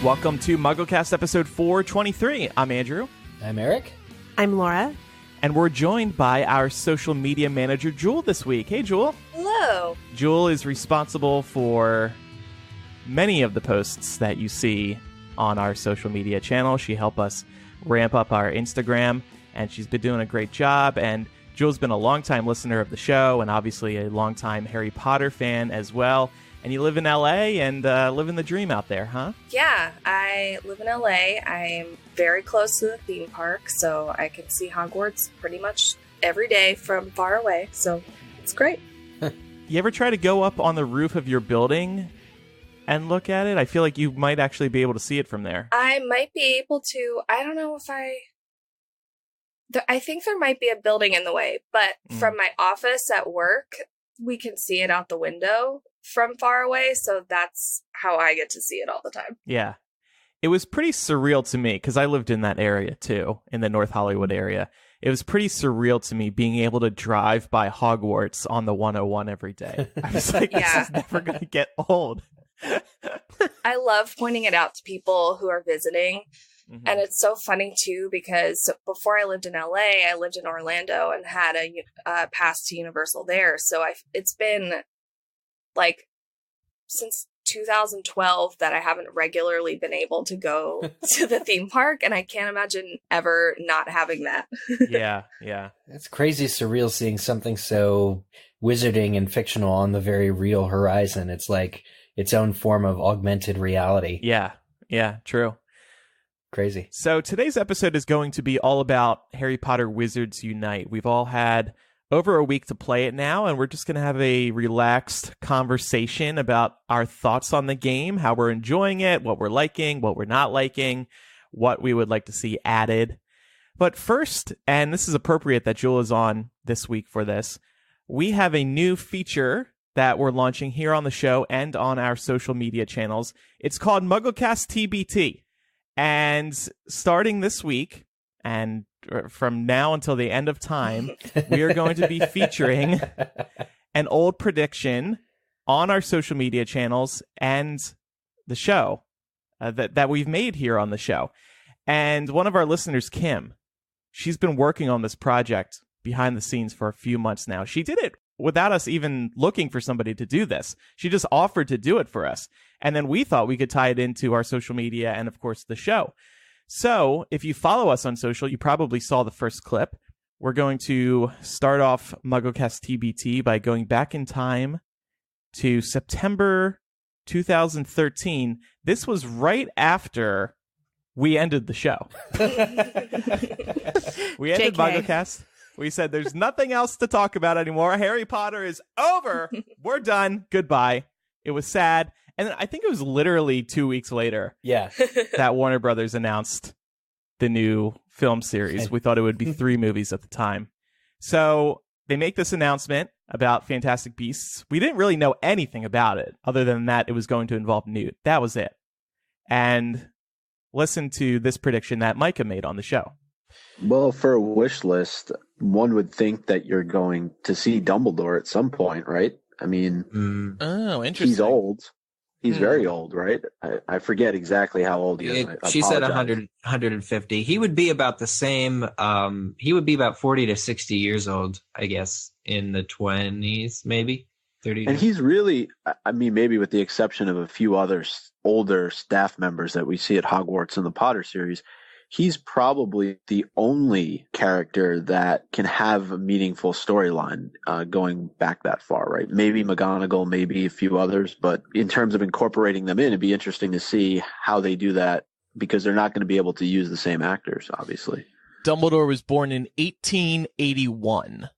Welcome to MuggleCast episode 423. I'm Andrew. I'm Eric. I'm Laura. And we're joined by our social media manager, Jewel, this week. Hey, Jewel. Hello. Jewel is responsible for many of the posts that you see on our social media channel. She helped us ramp up our Instagram, and she's been doing a great job. And Jewel's been a longtime listener of the show and obviously a longtime Harry Potter fan as well. And you live in LA and living the dream out there, huh? Yeah, I live in LA. I'm very close to the theme park, so I can see Hogwarts pretty much every day from far away. So it's great. You ever try to go up on the roof of your building and look at it? I feel like you might actually be able to see it from there. I might be able to. I don't know if I think there might be a building in the way, but from my office at work, we can see it out the window from far away, so that's how I get to see it all the time. Yeah. It was pretty surreal to me, because I lived in that area too, in the North Hollywood area. It was pretty surreal to me being able to drive by Hogwarts on the 101 every day. I was like, this is never going to get old. I love pointing it out to people who are visiting. Mm-hmm. And it's so funny, too, because before I lived in LA, I lived in Orlando and had a pass to Universal there. So it's been like since 2012 that I haven't regularly been able to go to the theme park. And I can't imagine ever not having that. Yeah. It's crazy surreal seeing something so wizarding and fictional on the very real horizon. It's like its own form of augmented reality. Yeah, true. Crazy. So today's episode is going to be all about Harry Potter Wizards Unite. We've all had over a week to play it now, and we're just going to have a relaxed conversation about our thoughts on the game, how we're enjoying it, what we're liking, what we're not liking, what we would like to see added. But first, and this is appropriate that Jewel is on this week for this, we have a new feature that we're launching here on the show and on our social media channels. It's called MuggleCast TBT. And starting this week, and from now until the end of time, we are going to be featuring an old prediction on our social media channels and the show that we've made here on the show. And one of our listeners, Kim, she's been working on this project behind the scenes for a few months now. She did it without us even looking for somebody to do this. She just offered to do it for us. And then we thought we could tie it into our social media and, of course, the show. So if you follow us on social, you probably saw the first clip. We're going to start off MuggleCast TBT by going back in time to September 2013. This was right after we ended the show. We ended MuggleCast. We said there's nothing else to talk about anymore. Harry Potter is over. We're done. Goodbye. It was sad. And then I think it was literally 2 weeks later that Warner Brothers announced the new film series. We thought it would be 3 movies at the time. So they make this announcement about Fantastic Beasts. We didn't really know anything about it other than that it was going to involve Newt. That was it. And listen to this prediction that Micah made on the show. Well, for a wish list, one would think that you're going to see Dumbledore at some point, right? I mean, Oh, interesting. He's old. He's very old, right? I forget exactly how old he is. She said 100, 150. He would be about the same. He would be about 40 to 60 years old, I guess, in the 20s, maybe 30. And he's really, I mean, maybe with the exception of a few other older staff members that we see at Hogwarts in the Potter series, he's probably the only character that can have a meaningful storyline going back that far, right? Maybe McGonagall, maybe a few others, but in terms of incorporating them in, it'd be interesting to see how they do that because they're not going to be able to use the same actors, obviously. Dumbledore was born in 1881.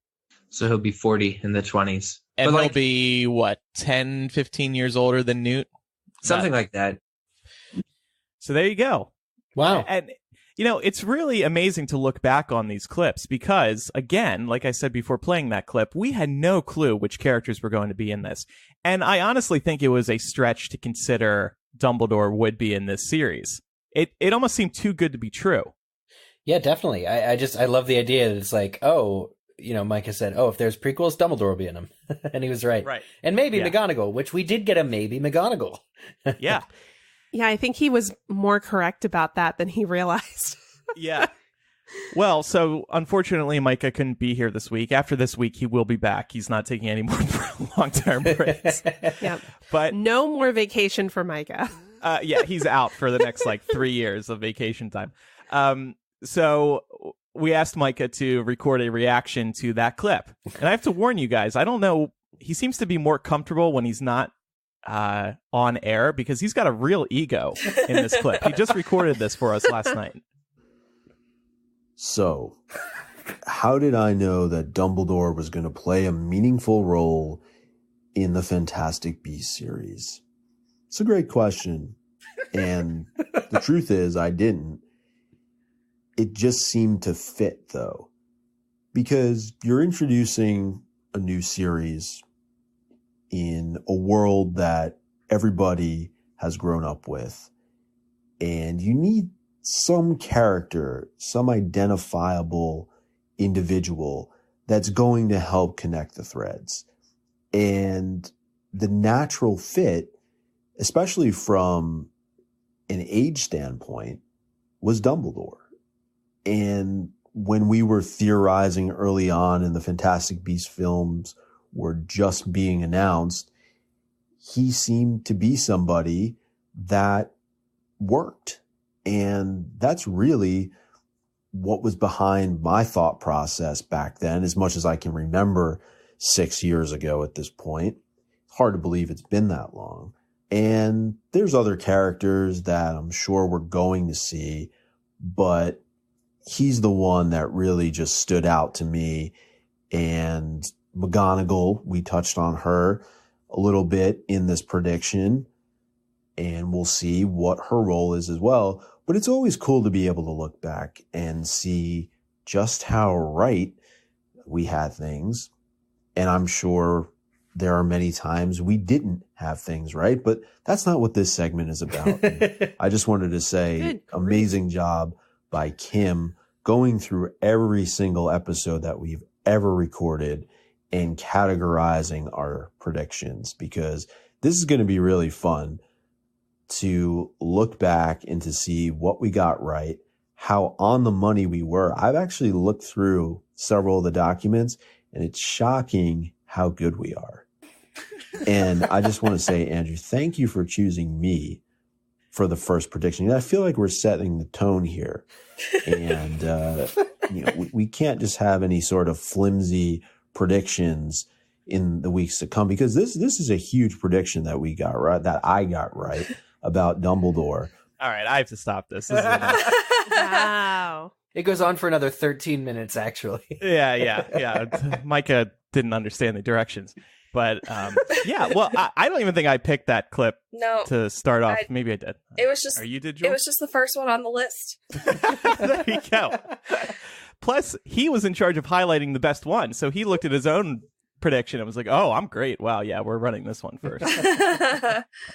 So he'll be 40 in the 20s. And he'll be, 10, 15 years older than Newt? Something like that. So there you go. Wow. And it's really amazing to look back on these clips because, again, like I said before playing that clip, we had no clue which characters were going to be in this. And I honestly think it was a stretch to consider Dumbledore would be in this series. It almost seemed too good to be true. Yeah, definitely. I love the idea that it's like, Micah said, if there's prequels, Dumbledore will be in them. And he was right. Right. And maybe McGonagall, which we did get a maybe McGonagall. Yeah. Yeah, I think he was more correct about that than he realized. Yeah. Well, so unfortunately, Micah couldn't be here this week. After this week, he will be back. He's not taking any more long-term breaks. Yeah. But no more vacation for Micah. yeah, he's out for the next 3 years of vacation time. So we asked Micah to record a reaction to that clip. And I have to warn you guys, I don't know. He seems to be more comfortable when he's not on air because he's got a real ego in this clip. He just recorded this for us last night. So, how did I know that Dumbledore was going to play a meaningful role in the Fantastic Beasts series? It's a great question. And the truth is, I didn't. It just seemed to fit, though. Because you're introducing a new series in a world that everybody has grown up with. And you need some character, some identifiable individual that's going to help connect the threads. And the natural fit, especially from an age standpoint, was Dumbledore. And when we were theorizing early on and the Fantastic Beasts films were just being announced, he seemed to be somebody that worked. And that's really what was behind my thought process back then, as much as I can remember 6 years ago at this point. Hard to believe it's been that long. And there's other characters that I'm sure we're going to see, but he's the one that really just stood out to me. And McGonagall, we touched on her a little bit in this prediction, and we'll see what her role is as well. But it's always cool to be able to look back and see just how right we had things. And I'm sure there are many times we didn't have things right, but that's not what this segment is about. I just wanted to say amazing job by Kim going through every single episode that we've ever recorded and categorizing our predictions, because this is going to be really fun to look back and to see what we got right, how on the money we were. I've actually looked through several of the documents, and it's shocking how good we are. And I just want to say, Andrew, thank you for choosing me for the first prediction. I feel like we're setting the tone here. And, we can't just have any sort of flimsy predictions in the weeks to come, because this is a huge prediction that we got right, that I got right about Dumbledore. All right, I have to stop this. This is enough. Wow. It goes on for another 13 minutes, actually. Yeah. Micah didn't understand the directions. But, well, I don't even think I picked that clip to start off. Maybe I did. It was just... Or you did, Joel? It was just the first one on the list. There you go. Plus, he was in charge of highlighting the best one. So he looked at his own prediction and was like, oh, I'm great. Wow, yeah, we're running this one first.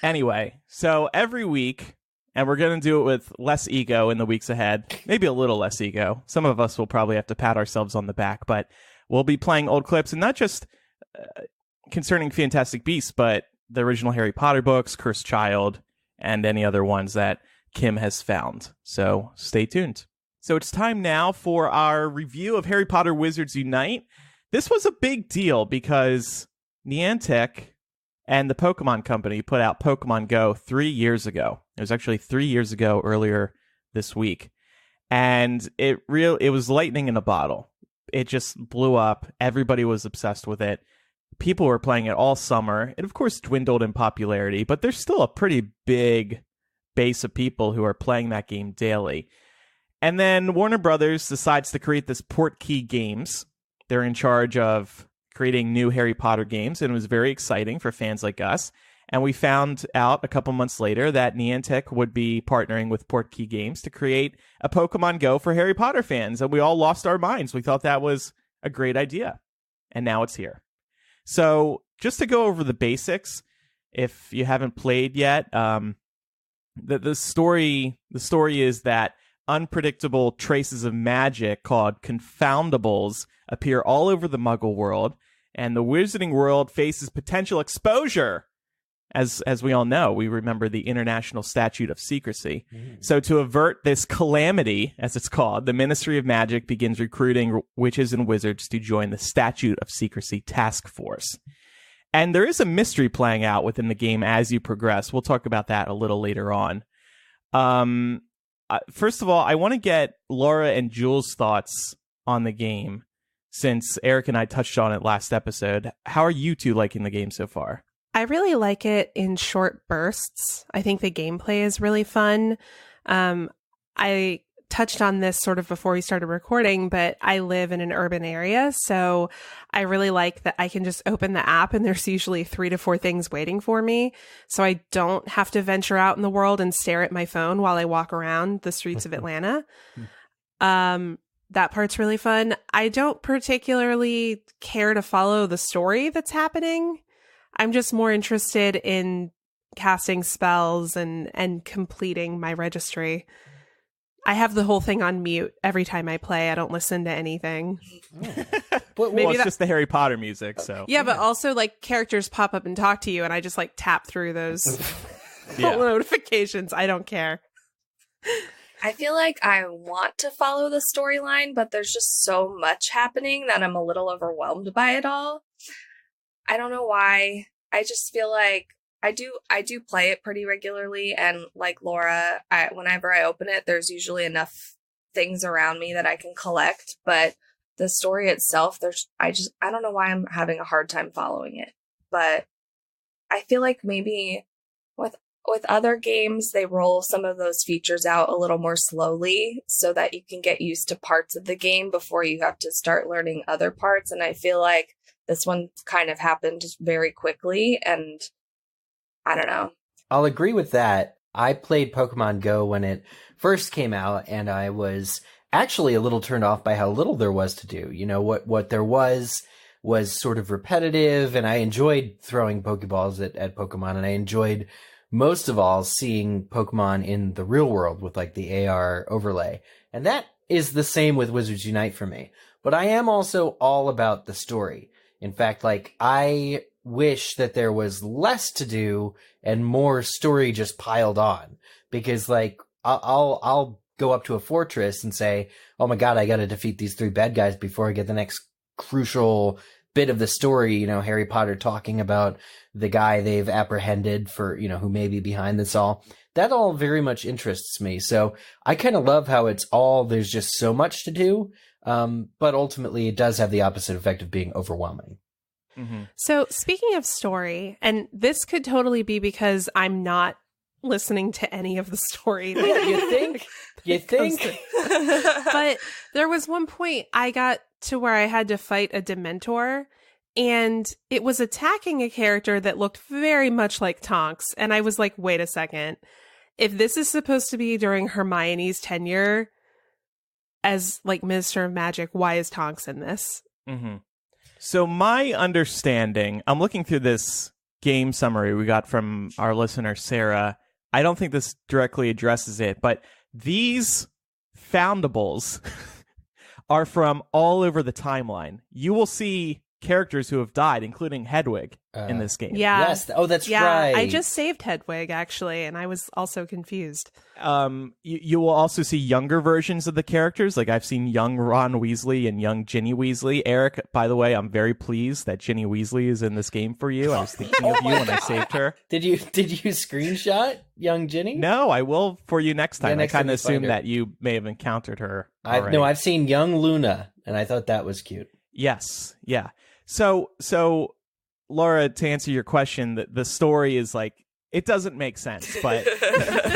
Anyway, so every week, and we're going to do it with less ego in the weeks ahead, maybe a little less ego. Some of us will probably have to pat ourselves on the back, but we'll be playing old clips, and not just concerning Fantastic Beasts, but the original Harry Potter books, Cursed Child, and any other ones that Kim has found. So stay tuned. So it's time now for our review of Harry Potter Wizards Unite. This was a big deal because Niantic and the Pokemon Company put out Pokemon Go 3 years ago. It was actually 3 years ago earlier this week. And it was lightning in a bottle. It just blew up. Everybody was obsessed with it. People were playing it all summer. It, of course, dwindled in popularity, but there's still a pretty big base of people who are playing that game daily. And then Warner Brothers decides to create this Portkey Games. They're in charge of creating new Harry Potter games, and it was very exciting for fans like us. And we found out a couple months later that Niantic would be partnering with Portkey Games to create a Pokemon Go for Harry Potter fans, and we all lost our minds. We thought that was a great idea, and now it's here. So just to go over the basics, if you haven't played yet, the story is that unpredictable traces of magic called confoundables appear all over the Muggle world, and the Wizarding world faces potential exposure as we all know, we remember the International Statute of Secrecy. So to avert this calamity, as it's called, the Ministry of Magic begins recruiting witches and wizards to join the Statute of Secrecy Task Force. And there is a mystery playing out within the game as you progress. We'll talk about that a little later on. First of all, I want to get Laura and Jules' thoughts on the game, since Eric and I touched on it last episode. How are you two liking the game so far? I really like it in short bursts. I think the gameplay is really fun. I touched on this sort of before we started recording, but I live in an urban area, so I really like that I can just open the app and there's usually 3 to 4 things waiting for me, so I don't have to venture out in the world and stare at my phone while I walk around the streets of Atlanta. That part's really fun. I don't particularly care to follow the story that's happening. I'm just more interested in casting spells and completing my registry. I have the whole thing on mute every time I play. I don't listen to anything. But maybe it's just the Harry Potter music. So yeah, but also like characters pop up and talk to you, and I just like tap through those notifications. I don't care. I feel like I want to follow the storyline, but there's just so much happening that I'm a little overwhelmed by it all. I don't know why. I just feel like I do play it pretty regularly, and like Laura, whenever I open it, there's usually enough things around me that I can collect, but the story itself, I don't know why I'm having a hard time following it. But I feel like maybe with other games, they roll some of those features out a little more slowly so that you can get used to parts of the game before you have to start learning other parts. And I feel like this one kind of happened very quickly, and I don't know. I'll agree with that. I played Pokemon Go when it first came out, and I was actually a little turned off by how little there was to do. You know, what there was sort of repetitive, and I enjoyed throwing Pokeballs at Pokemon, and I enjoyed most of all seeing Pokemon in the real world with like the AR overlay. And that is the same with Wizards Unite for me. But I am also all about the story. In fact, like, I wish that there was less to do and more story just piled on, because like I'll go up to a fortress and say, oh my god, I got to defeat these 3 bad guys before I get the next crucial bit of the story, you know, Harry Potter talking about the guy they've apprehended for, you know, who may be behind this all. That all very much interests me. So I kind of love how there's just so much to do. But ultimately it does have the opposite effect of being overwhelming. Mm-hmm. So speaking of story, and this could totally be because I'm not listening to any of the story. You think? But there was one point I got to where I had to fight a Dementor, and it was attacking a character that looked very much like Tonks. And I was like, wait a second. If this is supposed to be during Hermione's tenure as like Minister of Magic, why is Tonks in this? Mm-hmm. So my understanding, I'm looking through this game summary we got from our listener, Sarah. I don't think this directly addresses it, but these foundables are from all over the timeline. You will see characters who have died, including Hedwig, in this game. Yeah. Yes. Oh, that's right. I just saved Hedwig, actually, and I was also confused. You will also see younger versions of the characters. Like, I've seen young Ron Weasley and young Ginny Weasley. Eric, by the way, I'm very pleased that Ginny Weasley is in this game for you. I was thinking of you when I saved her. Did you screenshot young Ginny? No, I will for you next time. Next I kind time of you find assumed her. that you may have encountered her already. I've seen young Luna, and I thought that was cute. Yes. Yeah. So Laura, to answer your question, the story is like, it doesn't make sense, but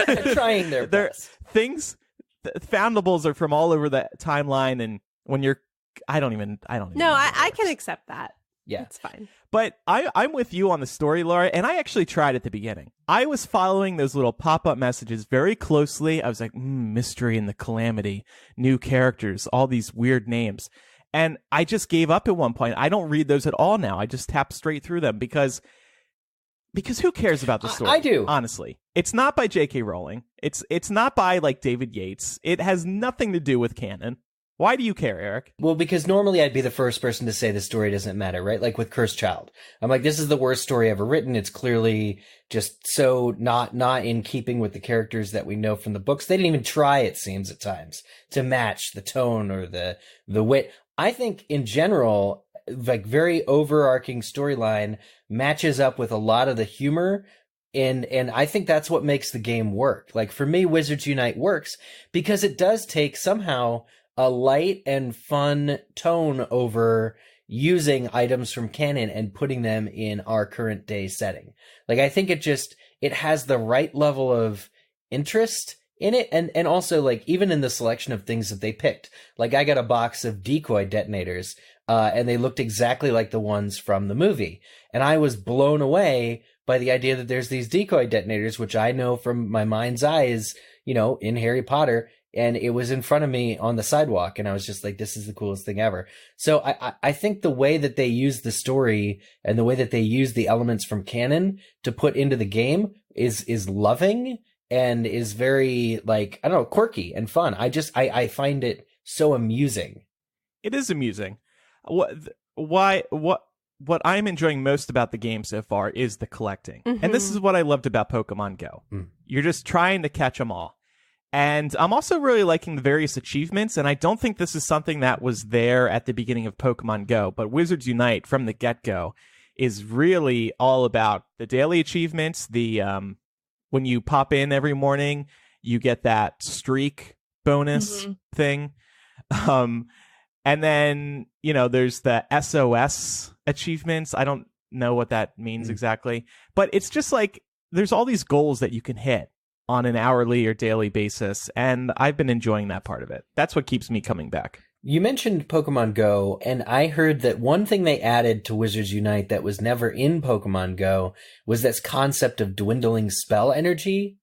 They're trying their best. Foundables are from all over the timeline, and when you're, I don't even No, know how I it can works. accept that. Yeah. It's fine. But I'm with you on the story, Laura, and I actually tried at the beginning. I was following those little pop-up messages very closely. I was like, mystery and the calamity, new characters, all these weird names. And I just gave up at one point. I don't read those at all now. I just tap straight through them because who cares about the story? I do. Honestly. It's not by J.K. Rowling. It's not by like David Yates. It has nothing to do with canon. Why do you care, Eric? Well, because normally I'd be the first person to say the story doesn't matter, right? Like with Cursed Child. I'm like, this is the worst story ever written. It's clearly just so not in keeping with the characters that we know from the books. They didn't even try, it seems at times, to match the tone or the wit. I think in general, like very overarching storyline matches up with a lot of the humor. And I think that's what makes the game work. Like for me, Wizards Unite works because it does take somehow a light and fun tone over using items from canon and putting them in our current day setting. Like, I think it has the right level of interest in it. And also, like, even in the selection of things that they picked, like I got a box of decoy detonators, and they looked exactly like the ones from the movie. And I was blown away by the idea that there's these decoy detonators, which I know from my mind's eye is, in Harry Potter. And it was in front of me on the sidewalk, and I was just like, this is the coolest thing ever. So I think the way that they use the story and the way that they use the elements from canon to put into the game is loving and is very, like, I don't know, quirky and fun. I find it so amusing. It is amusing. What I'm enjoying most about the game so far is the collecting. Mm-hmm. And this is what I loved about Pokemon Go. You're just trying to catch them all. And I'm also really liking the various achievements, and I don't think this is something that was there at the beginning of Pokemon Go, but Wizards Unite from the get-go is really all about the daily achievements, the when you pop in every morning, you get that streak bonus thing. And then, there's the SOS achievements. I don't know what that means exactly, but it's just like there's all these goals that you can hit on an hourly or daily basis, and I've been enjoying that part of it. That's what keeps me coming back. You mentioned Pokemon Go, and I heard that one thing they added to Wizards Unite that was never in Pokemon Go was this concept of dwindling spell energy.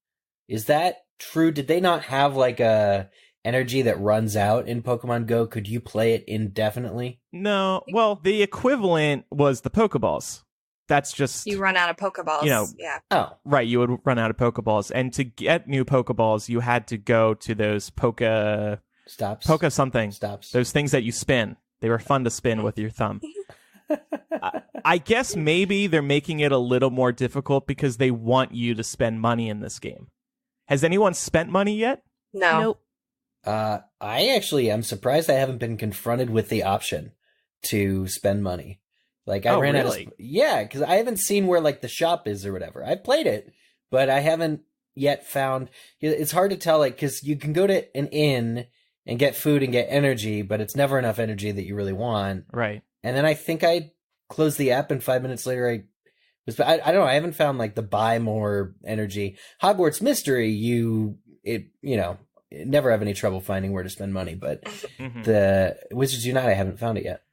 Is that true? Did they not have like a energy that runs out in Pokemon Go? Could you play it indefinitely? No. Well, the equivalent was the Pokeballs. That's just... You run out of Pokeballs. Yeah. Oh. Right, you would run out of Pokeballs. And to get new Pokeballs, you had to go to those Stops. Poke something. Stops. Those things that you spin. They were fun to spin with your thumb. I guess maybe they're making it a little more difficult because they want you to spend money in this game. Has anyone spent money yet? No. Nope. I'm surprised I haven't been confronted with the option to spend money. Like I ran out of, because I haven't seen where like the shop is or whatever. I've played it, but I haven't yet found. It's hard to tell, like, because you can go to an inn and get food and get energy, but it's never enough energy that you really want. Right. And then I think I closed the app, and 5 minutes later I don't know. I haven't found like the buy more energy. Hogwarts Mystery, you never have any trouble finding where to spend money, but the Wizards Unite, I haven't found it yet.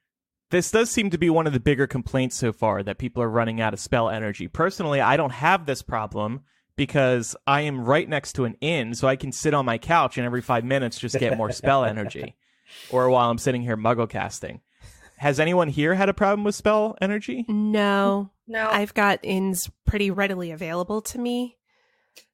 This does seem to be one of the bigger complaints so far, that people are running out of spell energy. Personally, I don't have this problem because I am right next to an inn, so I can sit on my couch and every 5 minutes just get more spell energy. Or while I'm sitting here MuggleCasting. Has anyone here had a problem with spell energy? No. I've got inns pretty readily available to me.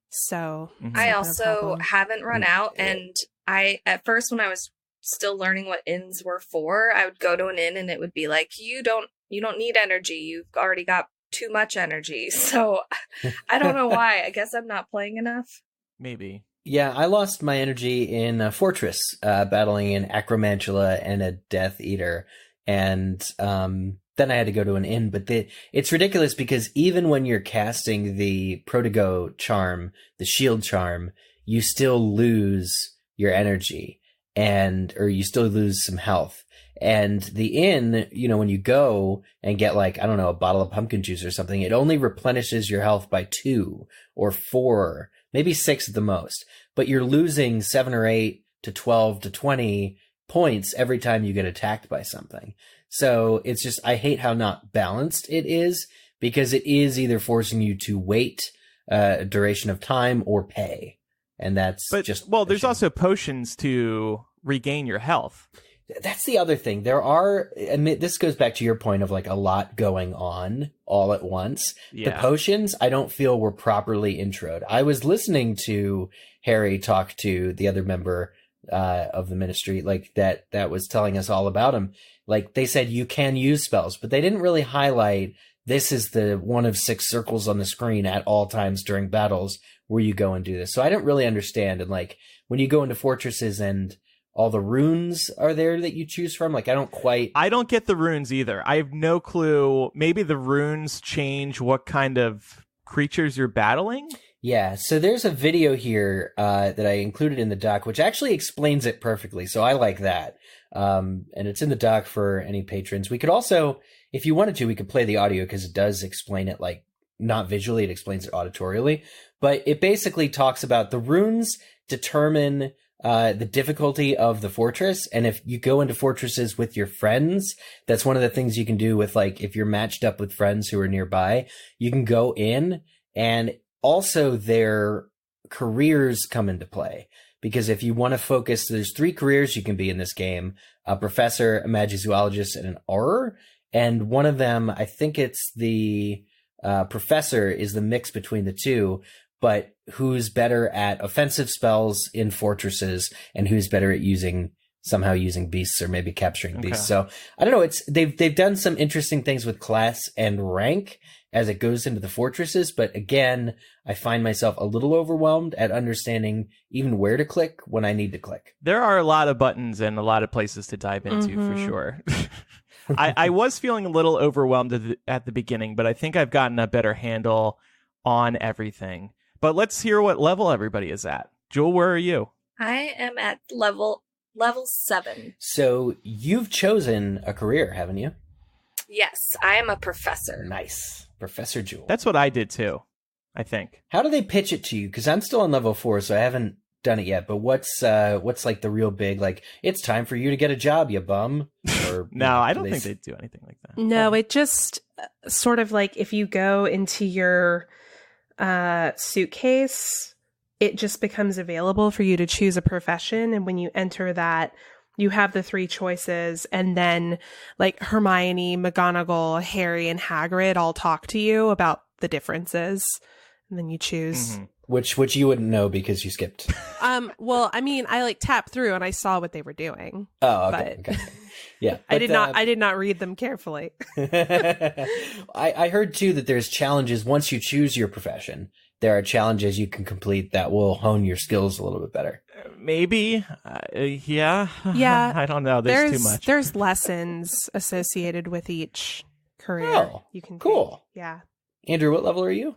So I also haven't run out, and at first when I was still learning what inns were for, I would go to an inn and it would be like, you don't need energy, you've already got too much energy. So I don't know why. I guess I'm not playing enough. Maybe. Yeah, I lost my energy in Fortress, battling an Acromantula and a Death Eater, and then I had to go to an inn. But it's ridiculous because even when you're casting the Protego charm, the shield charm, you still lose your energy. Or you still lose some health. And the inn, when you go and get like, I don't know, a bottle of pumpkin juice or something, it only replenishes your health by 2 or 4, maybe 6 at the most. But you're losing 7 or 8 to 12 to 20 points every time you get attacked by something. So it's just, I hate how not balanced it is, because it is either forcing you to wait a duration of time or pay. And there's also potions to regain your health. That's the other thing. There are, this goes back to your point of like a lot going on all at once. Yeah. The potions, I don't feel were properly introed. I was listening to Harry talk to the other member of the ministry, like that was telling us all about him. Like they said, you can use spells, but they didn't really highlight this is the one of 6 circles on the screen at all times during battles where you go and do this. So I don't really understand. And like when you go into fortresses and all the runes are there that you choose from, like I don't get the runes either. I have no clue. Maybe the runes change what kind of creatures you're battling. Yeah, so there's a video here that I included in the doc, which actually explains it perfectly. So I like that. And it's in the doc for any patrons. We could also, if you wanted to, we could play the audio because it does explain it, like not visually, it explains it auditorially. But it basically talks about the runes determine the difficulty of the fortress. And if you go into fortresses with your friends, that's one of the things you can do with, like, if you're matched up with friends who are nearby, you can go in, and also their careers come into play. Because if you want to focus, there's 3 careers you can be in this game: a professor, a magizoologist, and an auror. And one of them, I think it's the professor, is the mix between the two, but who's better at offensive spells in fortresses and who's better at using beasts or maybe capturing beasts. So I don't know. They've done some interesting things with class and rank as it goes into the fortresses. But again, I find myself a little overwhelmed at understanding even where to click when I need to click. There are a lot of buttons and a lot of places to dive into for sure. I was feeling a little overwhelmed at the beginning, but I think I've gotten a better handle on everything. But let's hear what level everybody is at. Jewel, where are you? I am at level 7. So you've chosen a career, haven't you? Yes, I am a professor. Nice. Professor Jewel. That's what I did too, I think. How do they pitch it to you? Because I'm still on level 4, so I haven't done it yet. But what's like the real big, like, it's time for you to get a job, you bum? Or no, I don't think they do anything like that. No, it just sort of like if you go into your suitcase, it just becomes available for you to choose a profession. And when you enter that, you have the 3 choices, and then like Hermione, McGonagall, Harry, and Hagrid all talk to you about the differences, and then you choose. Mm-hmm. Which you wouldn't know because you skipped. Well, I mean, I like tapped through and I saw what they were doing. Oh, okay. But okay. Yeah. I did not read them carefully. I heard too that there's challenges once you choose your profession. There are challenges you can complete that will hone your skills a little bit better. Maybe. Yeah. Yeah. I don't know. There's too much. There's lessons associated with each career. Oh, you can cool. take. Yeah. Andrew, what level are you?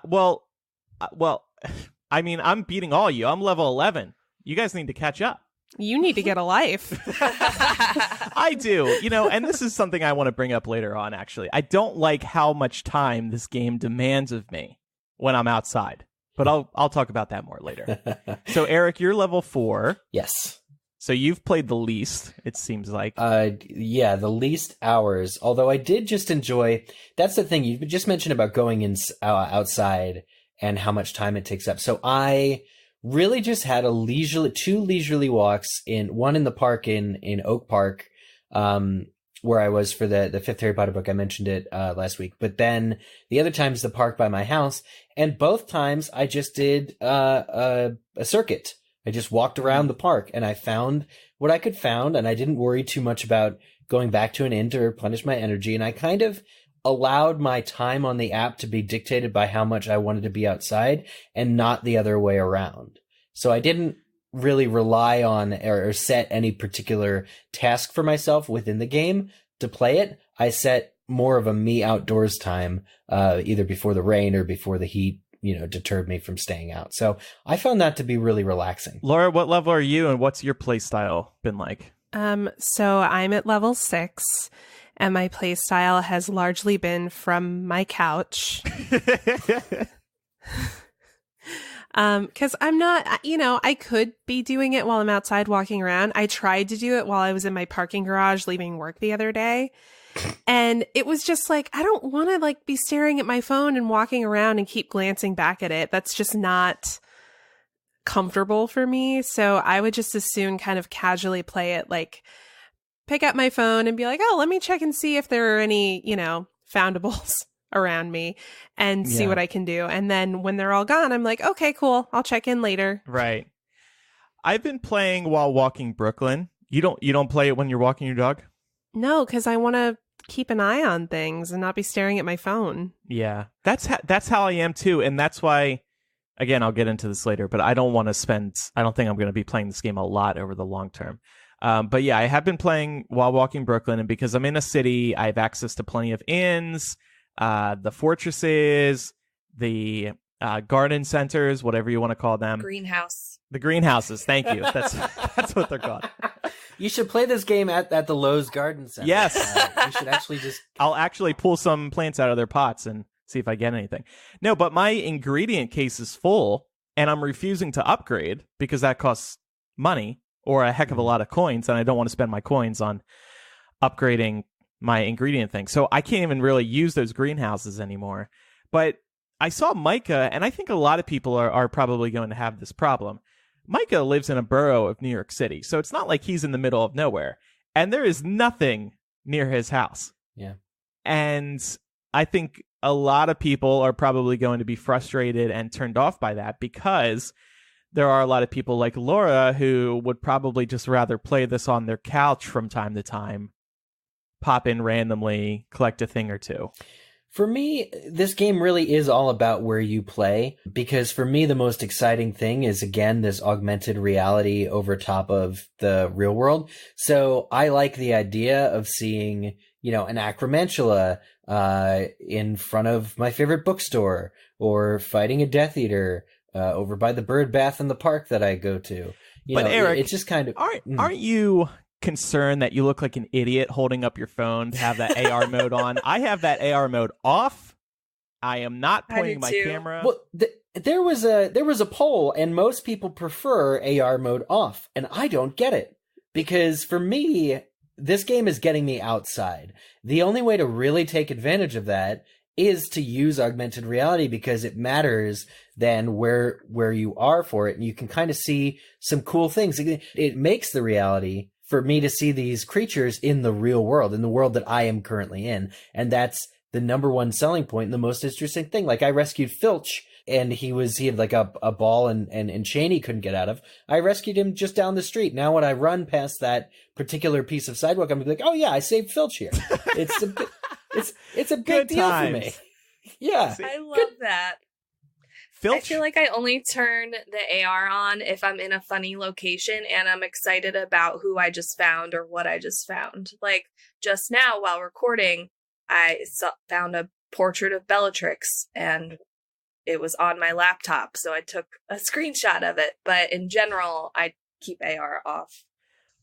Well, I mean, I'm beating all you. I'm level 11. You guys need to catch up. You need to get a life. I do. And this is something I want to bring up later on, actually. I don't like how much time this game demands of me when I'm outside. But I'll talk about that more later. So, Eric, you're level 4. Yes. So you've played the least, it seems like. Yeah, the least hours. Although I did just enjoy. That's the thing you just mentioned about going outside and how much time it takes up. So I really just had 2 leisurely walks, one in the park in Oak Park, where I was for the 5th Harry Potter book. I mentioned it last week. But then the other time's the park by my house. And both times I just did a circuit. I just walked around the park and I found what I could find, and I didn't worry too much about going back to an inn to replenish my energy. And I kind of allowed my time on the app to be dictated by how much I wanted to be outside and not the other way around. So I didn't really rely on or set any particular task for myself within the game to play it. I set more of a me outdoors time, either before the rain or before the heat, deterred me from staying out. So I found that to be really relaxing. Laura, what level are you and what's your play style been like? So I'm at level 6 and my play style has largely been from my couch. Cause I'm not, I could be doing it while I'm outside walking around. I tried to do it while I was in my parking garage leaving work the other day. And it was just like, I don't want to be staring at my phone and walking around and keep glancing back at it. That's just not comfortable for me. So I would just as soon kind of casually play it, pick up my phone and be like, oh, let me check and see if there are any, foundables around me and see what I can do. And then when they're all gone, I'm like, okay, cool. I'll check in later. Right. I've been playing while walking Brooklyn. You don't play it when you're walking your dog? No, because I want to keep an eye on things and not be staring at my phone. Yeah, that's how I am too, and that's why. Again, I'll get into this later, but I don't want to spend. I don't think I'm going to be playing this game a lot over the long term. But yeah, I have been playing while walking Brooklyn, and because I'm in a city, I have access to plenty of inns, the fortresses, the garden centers, whatever you want to call them. Greenhouse. The greenhouses. Thank you. That's what they're called. You should play this game at the Lowe's Garden Center. Yes. You should actually just... I'll actually pull some plants out of their pots and see if I get anything. No, but my ingredient case is full, and I'm refusing to upgrade because that costs money or a heck of a lot of coins, and I don't want to spend my coins on upgrading my ingredient thing. So I can't even really use those greenhouses anymore. But I saw Micah, and I think a lot of people are probably going to have this problem. Micah lives in a borough of New York City, so it's not like he's in the middle of nowhere. And there is nothing near his house. Yeah. And I think a lot of people are probably going to be frustrated and turned off by that because there are a lot of people like Laura who would probably just rather play this on their couch from time to time, pop in randomly, collect a thing or two. For me, this game really is all about where you play, because for me, the most exciting thing is, again, this augmented reality over top of the real world. So I like the idea of seeing, an acromantula in front of my favorite bookstore, or fighting a Death Eater over by the bird bath in the park that I go to. But Eric, it's just kind of... Aren't you concerned that you look like an idiot holding up your phone to have that AR mode on? I have that AR mode off. I am not pointing my camera. Well, there was a poll, and most people prefer AR mode off, and I don't get it, because for me, this game is getting me outside. The only way to really take advantage of that is to use augmented reality, because it matters then where you are for it, and you can kind of see some cool things. It makes the reality for me to see these creatures in the real world, in the world that I am currently in. And that's the number one selling point and the most interesting thing. Like, I rescued Filch, and he had like a ball and chain he couldn't get out of. I rescued him just down the street. Now when I run past that particular piece of sidewalk, I'm gonna be like, oh yeah, I saved Filch here. It's a big deal for me. Yeah. I love that. Filch? I feel like I only turn the AR on if I'm in a funny location and I'm excited about who I just found or what I just found. Like, just now while recording, I found a portrait of Bellatrix, and it was on my laptop, so I took a screenshot of it. But in general, I keep AR off.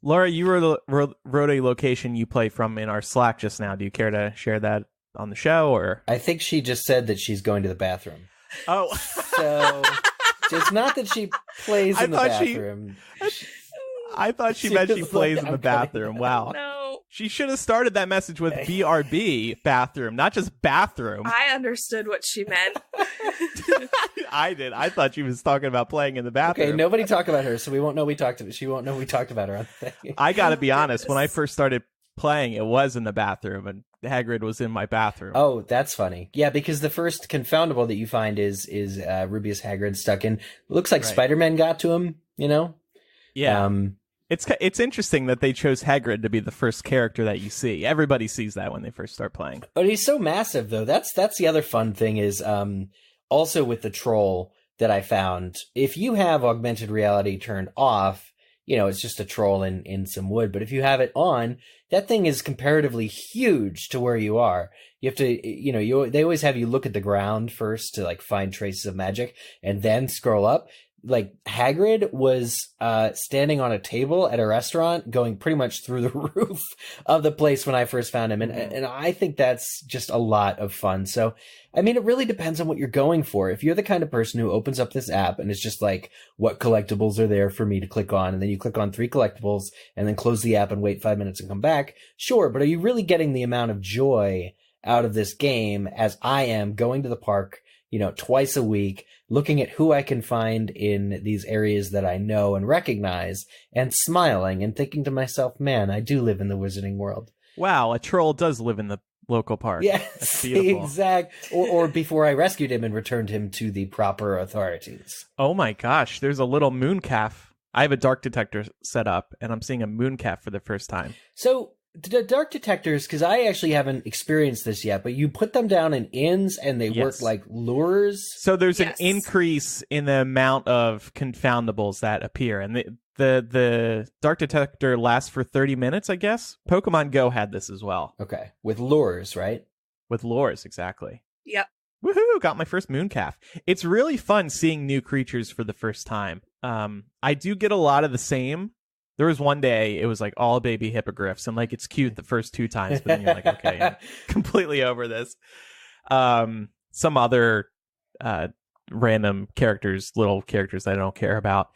Laura, you wrote a location you play from in our Slack just now. Do you care to share that on the show? Or I think she just said that she's going to the bathroom. Oh. So it's not that she plays in the bathroom. I thought she meant she plays in the bathroom. Wow. No. She should have started that message with BRB, bathroom, not just bathroom. I understood what she meant. I did. I thought she was talking about playing in the bathroom. Okay, nobody talk about her, so we won't know she won't know we talked about her on the thing. I gotta be honest, when I first started playing, it was in the bathroom, and Hagrid was in my bathroom. Oh, that's funny. Yeah, because the first confoundable that you find is Rubius Hagrid stuck in. Looks like Spider-Man got to him, Yeah. It's interesting that they chose Hagrid to be the first character that you see. Everybody sees that when they first start playing. But he's so massive, though. That's the other fun thing is also with the troll that I found. If you have augmented reality turned off, it's just a troll in some wood. But if you have it on, that thing is comparatively huge to where you are. You have to, they always have you look at the ground first to like find traces of magic and then scroll up. Like, Hagrid was standing on a table at a restaurant going pretty much through the roof of the place when I first found him. And I think that's just a lot of fun. So, I mean, it really depends on what you're going for. If you're the kind of person who opens up this app and it's just like, what collectibles are there for me to click on? And then you click on 3 collectibles and then close the app and wait 5 minutes and come back. Sure. But are you really getting the amount of joy out of this game as I am going to the park, twice a week, looking at who I can find in these areas that I know and recognize, and smiling and thinking to myself, man, I do live in the wizarding world. Wow, a troll does live in the local park. Yes, exact. Or before I rescued him and returned him to the proper authorities. Oh my gosh, there's a little mooncalf I have a dark detector set up, and I'm seeing a mooncalf for the first time. So the dark detectors, because I actually haven't experienced this yet, but you put them down in inns and they work like lures. So there's an increase in the amount of confoundables that appear, and the dark detector lasts for 30 minutes, I guess. Pokemon Go had this as well. Okay, with lures, right? With lures, exactly. Yep. Woohoo! Got my first mooncalf. It's really fun seeing new creatures for the first time. I do get a lot of the same. There was one day it was like all baby hippogriffs, and like it's cute the first 2 times, but then you're like, okay, I'm completely over this. Some other random characters, little characters I don't care about.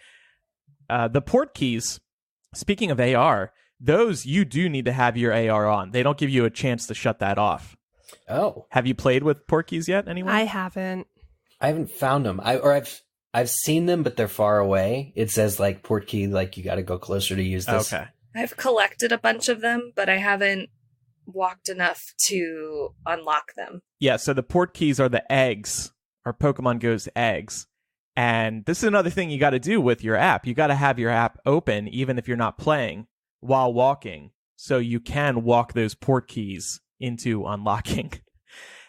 The port keys. Speaking of AR, those you do need to have your AR on. They don't give you a chance to shut that off. Oh, have you played with port keys yet? Anyone? I haven't. I haven't found them. I've seen them, but they're far away. It says like port key, like you got to go closer to use this. Okay. I've collected a bunch of them, but I haven't walked enough to unlock them. Yeah, so the port keys are the eggs, or Pokemon Go's eggs. And this is another thing you got to do with your app. You got to have your app open, even if you're not playing, while walking, so you can walk those port keys into unlocking.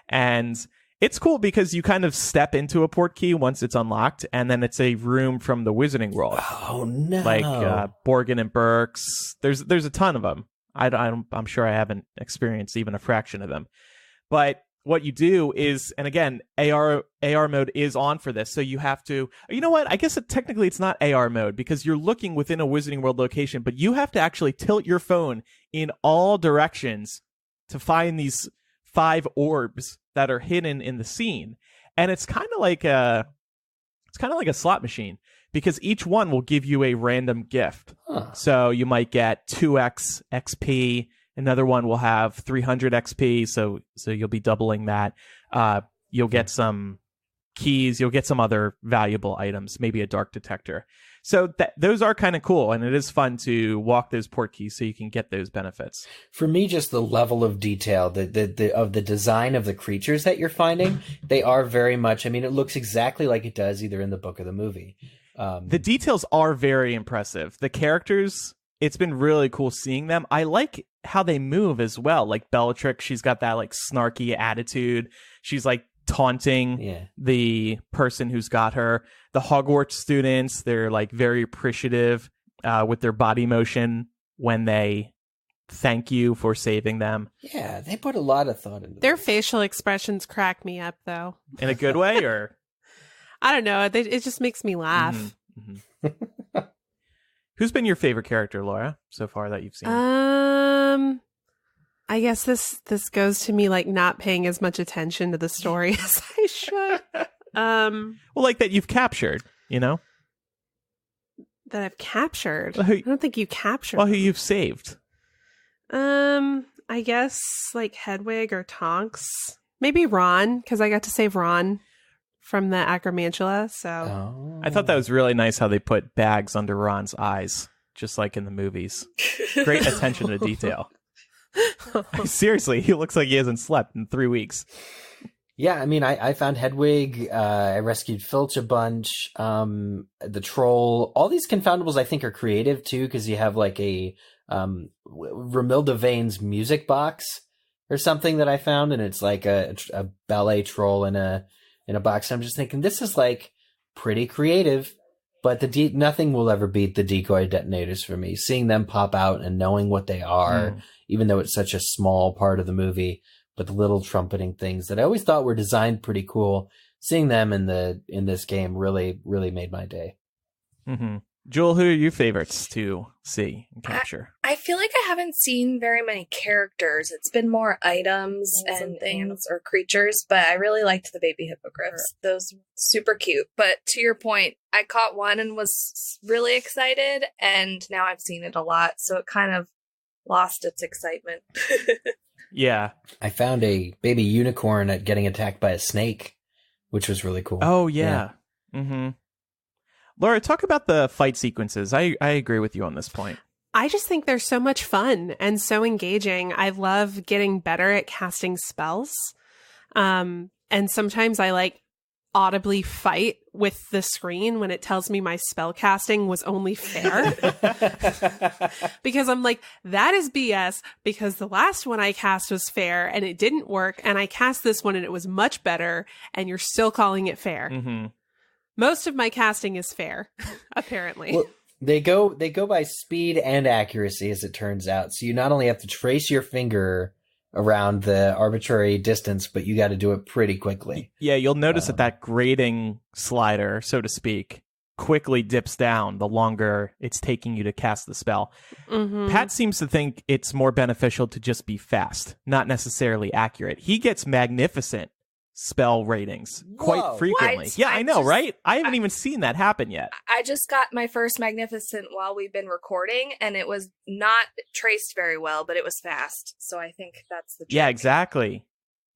And it's cool because you kind of step into a port key once it's unlocked, and then it's a room from the Wizarding World. Oh no! Like Borgin and Burks. There's a ton of them. I'm sure I haven't experienced even a fraction of them. But what you do is, and again, AR mode is on for this, so you have to. You know what? I guess technically it's not AR mode because you're looking within a Wizarding World location, but you have to actually tilt your phone in all directions to find these 5 orbs that are hidden in the scene. And it's kind of like a slot machine because each one will give you a random gift. Huh. So you might get 2x XP, another one will have 300 XP, so you'll be doubling that. You'll get some keys, you'll get some other valuable items, maybe a dark detector. So those are kind of cool, and it is fun to walk those port keys so you can get those benefits. For me, just the level of detail, of the design of the creatures that you're finding, they are very much. I mean, it looks exactly like it does either in the book or the movie. The details are very impressive. The characters, it's been really cool seeing them. I like how they move as well. Like Bellatrix, she's got that like snarky attitude. She's like taunting the person who's got her. The Hogwarts students, they're like very appreciative with their body motion when they thank you for saving them. Yeah, they put a lot of thought into Their facial expressions crack me up, though. In a good way, or? I don't know. It just makes me laugh. Mm-hmm. Who's been your favorite character, Laura, so far that you've seen? I guess this goes to me like not paying as much attention to the story as I should. Well, like that you've captured, you know? That I've captured. Well, I don't think you captured. Well, who you've saved? I guess like Hedwig or Tonks. Maybe Ron, because I got to save Ron from the Acromantula. So I thought that was really nice how they put bags under Ron's eyes, just like in the movies. Great attention to detail. Seriously, he looks like he hasn't slept in 3 weeks. Yeah, I mean, I found Hedwig. I rescued Filch a bunch. The troll. All these confoundables I think are creative too, because you have like a Romilda Vane's music box or something that I found, and it's like a ballet troll in a box. I'm just thinking this is like pretty creative, but nothing will ever beat the decoy detonators for me. Seeing them pop out and knowing what they are, even though it's such a small part of the movie. But the little trumpeting things that I always thought were designed pretty cool, seeing them in this game really, really made my day. Mm-hmm. Jewel, who are your favorites to see and capture? I feel like I haven't seen very many characters. It's been more items and things or creatures, but I really liked the baby hippogriffs. Those were super cute. But to your point, I caught one and was really excited, and now I've seen it a lot, so it kind of lost its excitement. Yeah. I found a baby unicorn getting attacked by a snake, which was really cool. Oh, yeah. Mm-hmm. Laura, talk about the fight sequences. I agree with you on this point. I just think they're so much fun and so engaging. I love getting better at casting spells. And sometimes I like audibly fight with the screen when it tells me my spell casting was only fair. Because I'm like, that is BS, because the last one I cast was fair and it didn't work, and I cast this one and it was much better, and you're still calling it fair. Mm-hmm. Most of my casting is fair, apparently. Well, they go by speed and accuracy, as it turns out. So you not only have to trace your finger around the arbitrary distance, but you got to do it pretty quickly. Yeah, you'll notice that grading slider, so to speak, quickly dips down the longer it's taking you to cast the spell. Mm-hmm. Pat seems to think it's more beneficial to just be fast, not necessarily accurate. He gets magnificent spell ratings quite Whoa. frequently. What? Yeah, I know, right? I haven't even seen that happen yet. I just got my first Magnificent while we've been recording, and it was not traced very well, but it was fast. So I think that's the trick. Yeah, exactly.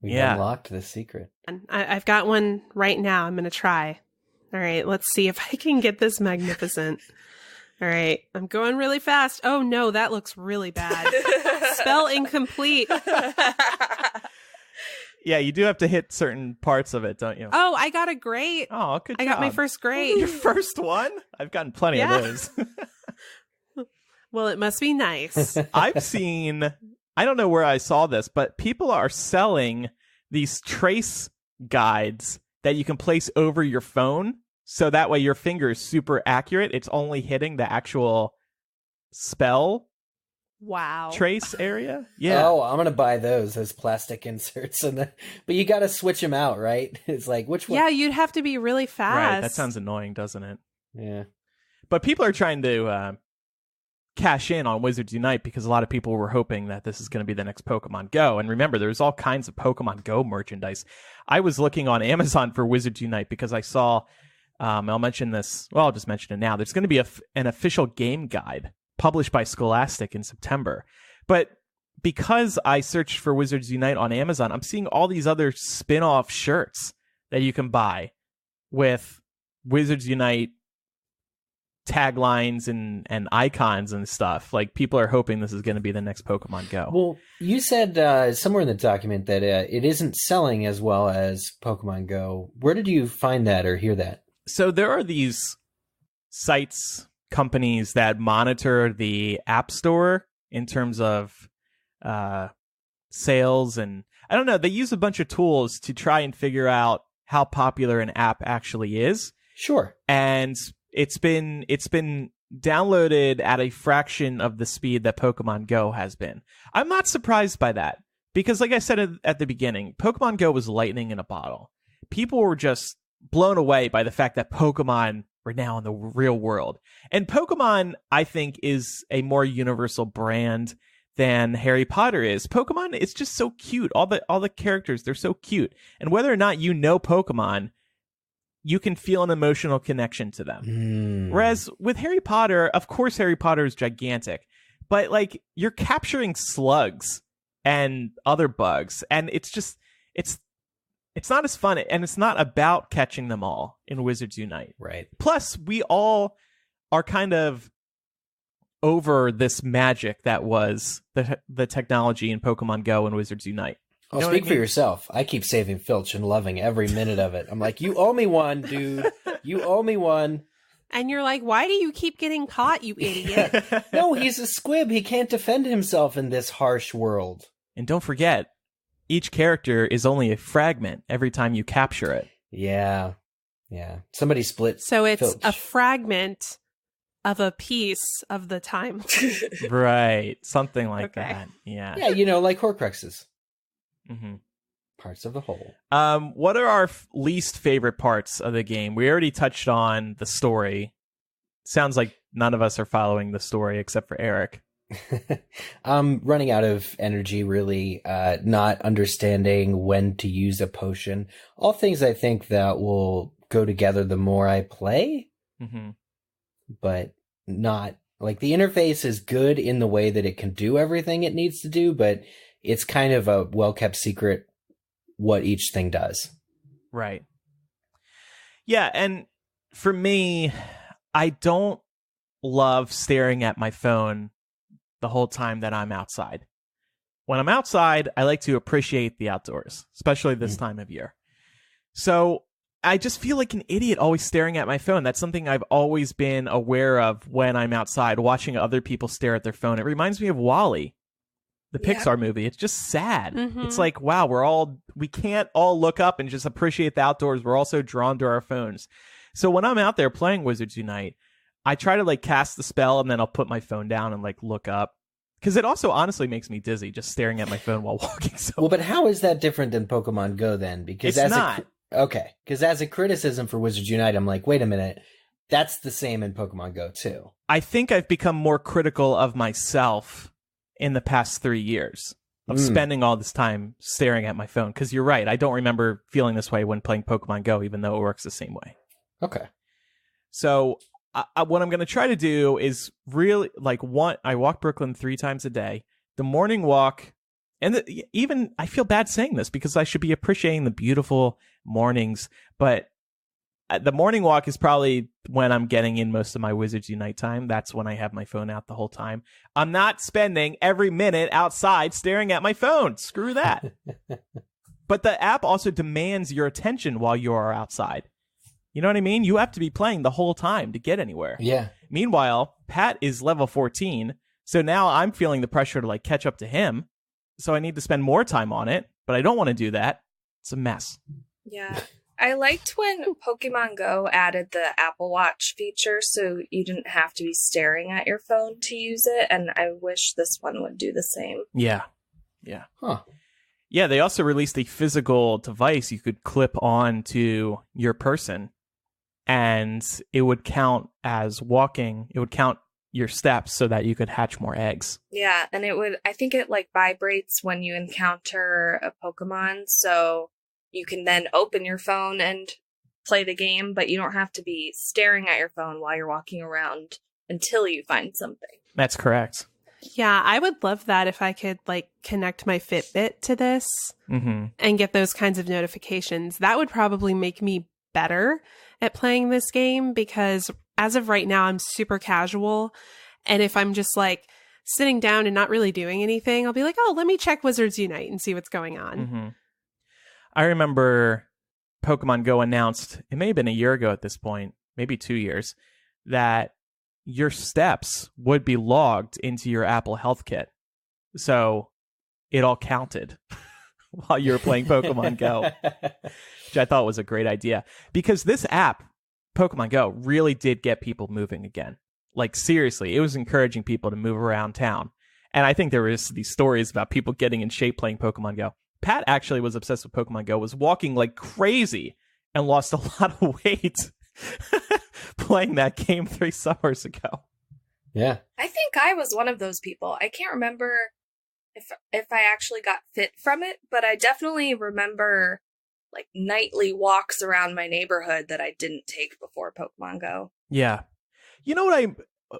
We Yeah. unlocked the secret. I've got one right now. I'm going to try. All right, let's see if I can get this magnificent. All right, I'm going really fast. Oh no, that looks really bad. Spell incomplete. Yeah, you do have to hit certain parts of it, don't you? Oh, I got a great. Oh, good I job. got my first grade. Your first one? I've gotten plenty Yeah. of those. Well, it must be nice. I've seen, I don't know where I saw this, but people are selling these trace guides that you can place over your phone. So that way your finger is super accurate. It's only hitting the actual spell Wow. trace area. Yeah. Oh, I'm gonna buy those as plastic inserts, but you got to switch them out, right? It's like, which one? Yeah, you'd have to be really fast. Right. That sounds annoying, doesn't it? Yeah. But people are trying to cash in on Wizards Unite because a lot of people were hoping that this is going to be the next Pokemon Go. And remember, there's all kinds of Pokemon Go merchandise. I was looking on Amazon for Wizards Unite because I saw, I'll mention this, well, I'll just mention it now. There's going to be an official game guide published by Scholastic in September. But because I searched for Wizards Unite on Amazon, I'm seeing all these other spin-off shirts that you can buy with Wizards Unite taglines and icons and stuff. Like, people are hoping this is going to be the next Pokemon Go. Well, you said somewhere in the document that it isn't selling as well as Pokemon Go. Where did you find that or hear that? So there are these sites, companies that monitor the App Store in terms of sales, and I don't know, they use a bunch of tools to try and figure out how popular an app actually is. Sure. And it's been downloaded at a fraction of the speed that Pokemon Go has been. I'm not surprised by that because, like I said at the beginning, Pokemon Go was lightning in a bottle. People were just blown away by the fact that Pokemon were now in the real world. And Pokemon, I think, is a more universal brand than Harry Potter is. Pokemon is just so cute. All the characters, they're so cute. And whether or not you know Pokemon, you can feel an emotional connection to them. Whereas with Harry Potter, of course Harry Potter is gigantic, but like, you're capturing slugs and other bugs, and it's not as fun, and it's not about catching them all in Wizards Unite. Right. Plus, we all are kind of over this magic that was the technology in Pokemon Go and Wizards Unite. Oh, You know speak what I for mean? yourself. I keep saving Filch and loving every minute of it. I'm like, you owe me one, dude. You owe me one. And you're like, why do you keep getting caught, you idiot? No, he's a squib. He can't defend himself in this harsh world. And don't forget, each character is only a fragment every time you capture it. Yeah. Yeah. Somebody split. So it's Filch. a fragment of a piece of the time. Right. Something like Okay. that. Yeah. Yeah, like Horcruxes. Mm-hmm. Parts of the whole. What are our least favorite parts of the game? We already touched on the story. Sounds like none of us are following the story except for Eric. I'm running out of energy, really, not understanding when to use a potion. All things I think that will go together the more I play, Mm-hmm. but not like the interface is good in the way that it can do everything it needs to do, but it's kind of a well-kept secret what each thing does. Right. Yeah, and for me, I don't love staring at my phone the whole time that I'm outside. When I'm outside, I like to appreciate the outdoors, especially this time of year. So I just feel like an idiot always staring at my phone. That's something I've always been aware of when I'm outside watching other people stare at their phone. It reminds me of WALL-E, the Pixar movie. It's just sad. It's like, wow, we can't all look up and just appreciate the outdoors. We're all so drawn to our phones. So when I'm out there playing Wizards Unite, I try to like cast the spell and then I'll put my phone down and like look up. Because it also honestly makes me dizzy just staring at my phone while walking. So well, but how is that different than Pokemon Go then? Because it's not. Okay, because as a criticism for Wizards Unite, I'm like, wait a minute, that's the same in Pokemon Go too. I think I've become more critical of myself in the past 3 years of spending all this time staring at my phone. Because you're right, I don't remember feeling this way when playing Pokemon Go, even though it works the same way. Okay. So what I'm going to try to do is really, I walk Brooklyn 3 times a day. The morning walk, and even, I feel bad saying this because I should be appreciating the beautiful mornings, but the morning walk is probably when I'm getting in most of my Wizards Unite time. That's when I have my phone out the whole time. I'm not spending every minute outside staring at my phone. Screw that. But the app also demands your attention while you are outside. You know what I mean? You have to be playing the whole time to get anywhere. Yeah. Meanwhile, Pat is level 14, so now I'm feeling the pressure to like catch up to him. So I need to spend more time on it, but I don't want to do that. It's a mess. Yeah. I liked when Pokemon Go added the Apple Watch feature so you didn't have to be staring at your phone to use it, and I wish this one would do the same. Yeah. Yeah. Huh. Yeah, they also released a physical device you could clip on to your person, and it would count as walking. It would count your steps so that you could hatch more eggs. Yeah, and I think it like vibrates when you encounter a Pokemon, so you can then open your phone and play the game, but you don't have to be staring at your phone while you're walking around until you find something. That's correct. Yeah, I would love that if I could like connect my Fitbit to this and get those kinds of notifications. That would probably make me better at playing this game because as of right now, I'm super casual. And if I'm just like sitting down and not really doing anything, I'll be like, oh, let me check Wizards Unite and see what's going on. I remember Pokemon Go announced, it may have been a year ago at this point, maybe 2 years, that your steps would be logged into your Apple Health Kit. So it all counted while you were playing Pokemon Go, which I thought was a great idea. Because this app, Pokemon Go, really did get people moving again. Like, seriously, it was encouraging people to move around town. And I think there was these stories about people getting in shape playing Pokemon Go. Pat actually was obsessed with Pokemon Go, was walking like crazy and lost a lot of weight playing that game 3 summers ago. Yeah. I think I was one of those people. I can't remember if I actually got fit from it, but I definitely remember like nightly walks around my neighborhood that I didn't take before Pokemon Go. Yeah. You know what I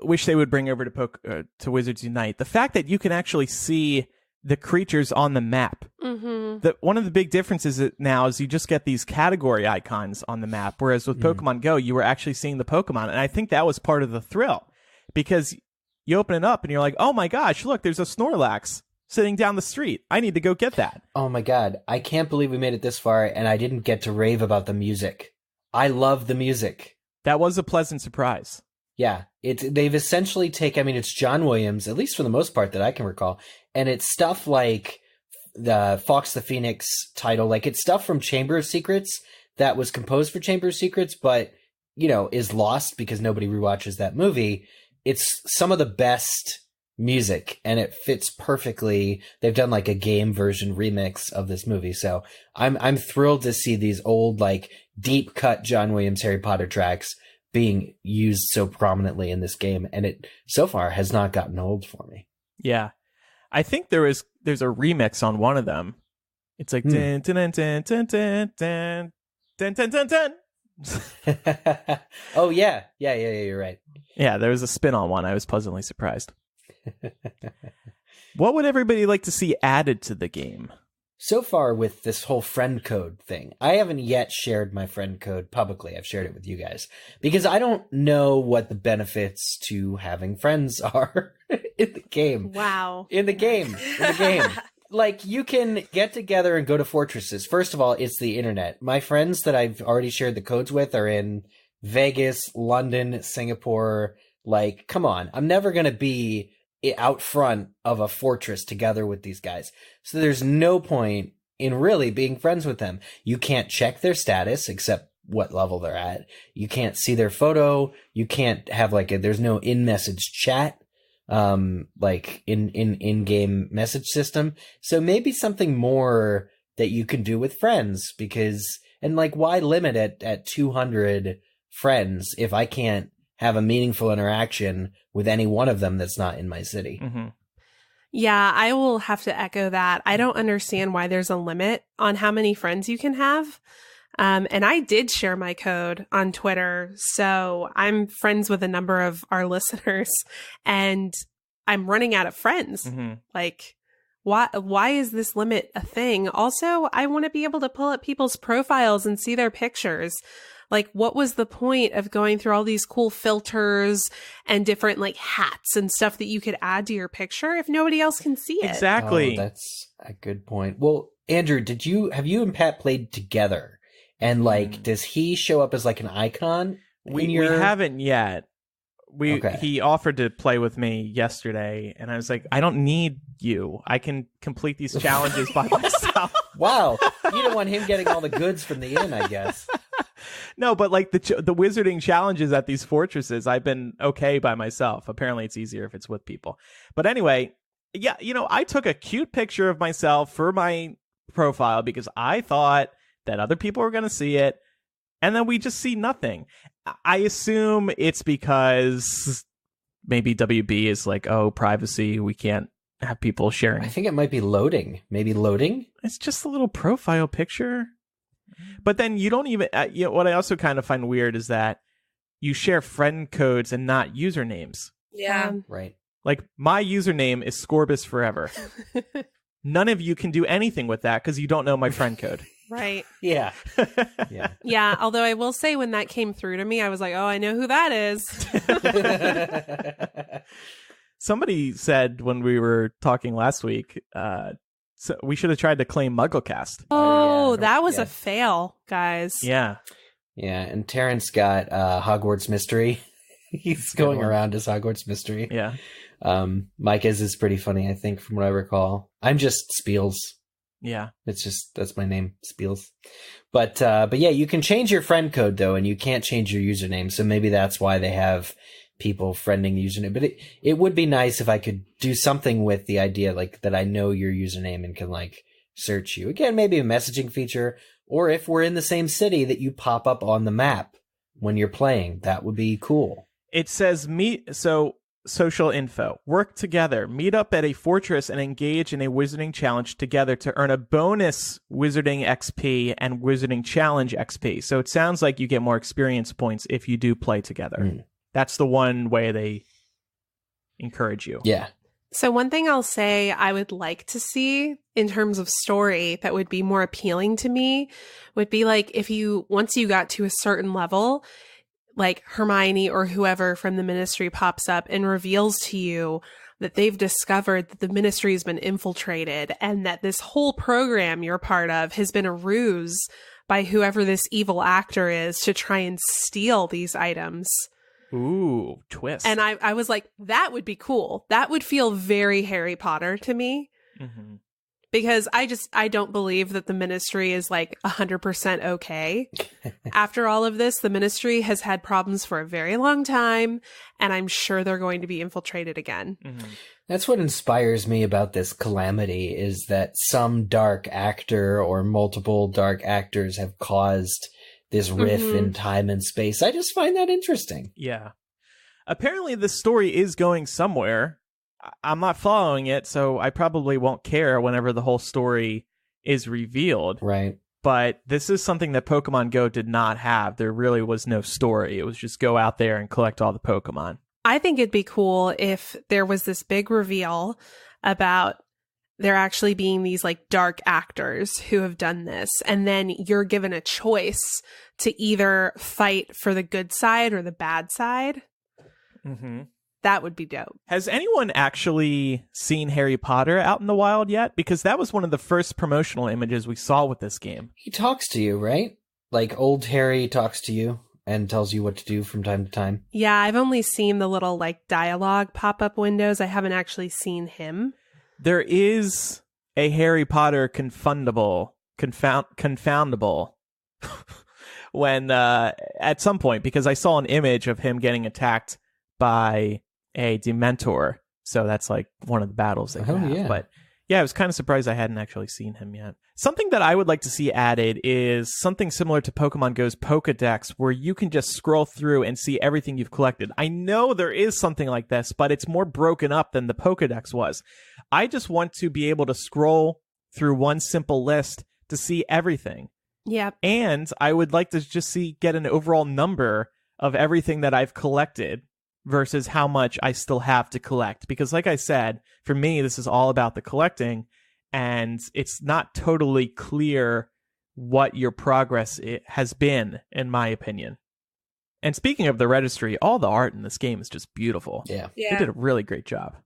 wish they would bring over to Wizards Unite? The fact that you can actually see the creatures on the map. One of the big differences now is you just get these category icons on the map, whereas with Pokemon Go, you were actually seeing the Pokemon. And I think that was part of the thrill because you open it up and you're like, oh my gosh, look, there's a Snorlax sitting down the street. I need to go get that. Oh my God. I can't believe we made it this far and I didn't get to rave about the music. I love the music. That was a pleasant surprise. Yeah, they've essentially it's John Williams, at least for the most part that I can recall, and it's stuff like the Fox the Phoenix title, like it's stuff from Chamber of Secrets that was composed for Chamber of Secrets, but, you know, is lost because nobody rewatches that movie. It's some of the best music, and it fits perfectly. They've done like a game version remix of this movie, so I'm thrilled to see these old, like, deep cut John Williams Harry Potter tracks being used so prominently in this game, and it so far has not gotten old for me. Yeah, I think there's a remix on one of them. It's like dun, dun, dun, dun, dun, dun, dun, dun, dun, dun. Oh yeah, you're right. Yeah, there was a spin on one. I was pleasantly surprised. What would everybody like to see added to the game? So far with this whole friend code thing, I haven't yet shared my friend code publicly. I've shared it with you guys because I don't know what the benefits to having friends are in the game. Wow. In the game. like, you can get together and go to fortresses. First of all, it's the internet. My friends that I've already shared the codes with are in Vegas, London, Singapore. Like, come on. I'm never going to be out front of a fortress together with these guys. So there's no point in really being friends with them. You can't check their status except what level they're at. You can't see their photo. You can't have there's no in-message chat. Like in-game message system. So maybe something more that you can do with friends, because, and like, why limit it at 200 friends if I can't have a meaningful interaction with any one of them that's not in my city? Mm-hmm. Yeah, I will have to echo that. I don't understand why there's a limit on how many friends you can have. And I did share my code on Twitter, so I'm friends with a number of our listeners, and I'm running out of friends. Mm-hmm. Like, why is this limit a thing? Also, I want to be able to pull up people's profiles and see their pictures. Like, what was the point of going through all these cool filters and different like hats and stuff that you could add to your picture if nobody else can see it? Exactly. Oh, that's a good point. Well, Andrew, have you and Pat played together? And like, does he show up as like an icon? We haven't yet. He offered to play with me yesterday, and I was like, I don't need you. I can complete these challenges by myself. Wow, you don't want him getting all the goods from the inn, I guess. No, but like the wizarding challenges at these fortresses, I've been okay by myself. Apparently, it's easier if it's with people. But anyway, yeah, I took a cute picture of myself for my profile because I thought that other people were going to see it, and then we just see nothing. I assume it's because maybe WB is like, oh, privacy, we can't have people sharing. I think it might be loading. Maybe loading? It's just a little profile picture. But then you don't even, what I also kind of find weird is that you share friend codes and not usernames. Yeah. Right. Like, my username is Scorbus Forever. None of you can do anything with that because you don't know my friend code. Right. Yeah. Yeah. Yeah. Although I will say, when that came through to me, I was like, oh, I know who that is. Somebody said when we were talking last week, so we should have tried to claim MuggleCast. Oh, yeah. that was a fail, guys. Yeah. Yeah. And Terrence got Hogwarts Mystery. He's going around as Hogwarts Mystery. Yeah. Micah's is pretty funny, I think, from what I recall. I'm just Spiels. Yeah. That's my name, Spiels. But yeah, you can change your friend code though, and you can't change your username. So maybe that's why they have people friending the username. But it would be nice if I could do something with the idea like that I know your username and can like search you. Again, maybe a messaging feature, or if we're in the same city that you pop up on the map when you're playing. That would be cool. It says social info. Work together. Meet up at a fortress and engage in a wizarding challenge together to earn a bonus wizarding XP and wizarding challenge XP. So it sounds like you get more experience points if you do play together. That's the one way they encourage you. Yeah. So one thing I'll say I would like to see in terms of story that would be more appealing to me would be like, if once you got to a certain level, like Hermione or whoever from the Ministry pops up and reveals to you that they've discovered that the Ministry has been infiltrated and that this whole program you're part of has been a ruse by whoever this evil actor is to try and steal these items. Ooh, twist. And I was like, that would be cool. That would feel very Harry Potter to me. Mm-hmm. Because I don't believe that the Ministry is like 100% okay. After all of this, the Ministry has had problems for a very long time, and I'm sure they're going to be infiltrated again. Mm-hmm. That's what inspires me about this calamity, is that some dark actor or multiple dark actors have caused this riff in time and space. I just find that interesting. Yeah. Apparently the story is going somewhere. I'm not following it, so I probably won't care whenever the whole story is revealed. Right. But this is something that Pokemon Go did not have. There really was no story. It was just go out there and collect all the Pokemon. I think it'd be cool if there was this big reveal about there actually being these like dark actors who have done this. And then you're given a choice to either fight for the good side or the bad side. Mm-hmm. That would be dope. Has anyone actually seen Harry Potter out in the wild yet? Because that was one of the first promotional images we saw with this game. He talks to you, right? Like old Harry talks to you and tells you what to do from time to time. Yeah, I've only seen the little like dialogue pop-up windows. I haven't actually seen him. There is a Harry Potter confoundable when at some point, because I saw an image of him getting attacked by a Dementor. So that's like one of the battles they have. Yeah. But yeah, I was kind of surprised I hadn't actually seen him yet. Something that I would like to see added is something similar to Pokemon Go's Pokedex, where you can just scroll through and see everything you've collected. I know there is something like this, but it's more broken up than the Pokedex was. I just want to be able to scroll through one simple list to see everything. Yeah. And I would like to just get an overall number of everything that I've collected versus how much I still have to collect. Because like I said, for me, this is all about the collecting, and it's not totally clear what your progress has been, in my opinion. And speaking of the registry, all the art in this game is just beautiful. Yeah. They did a really great job.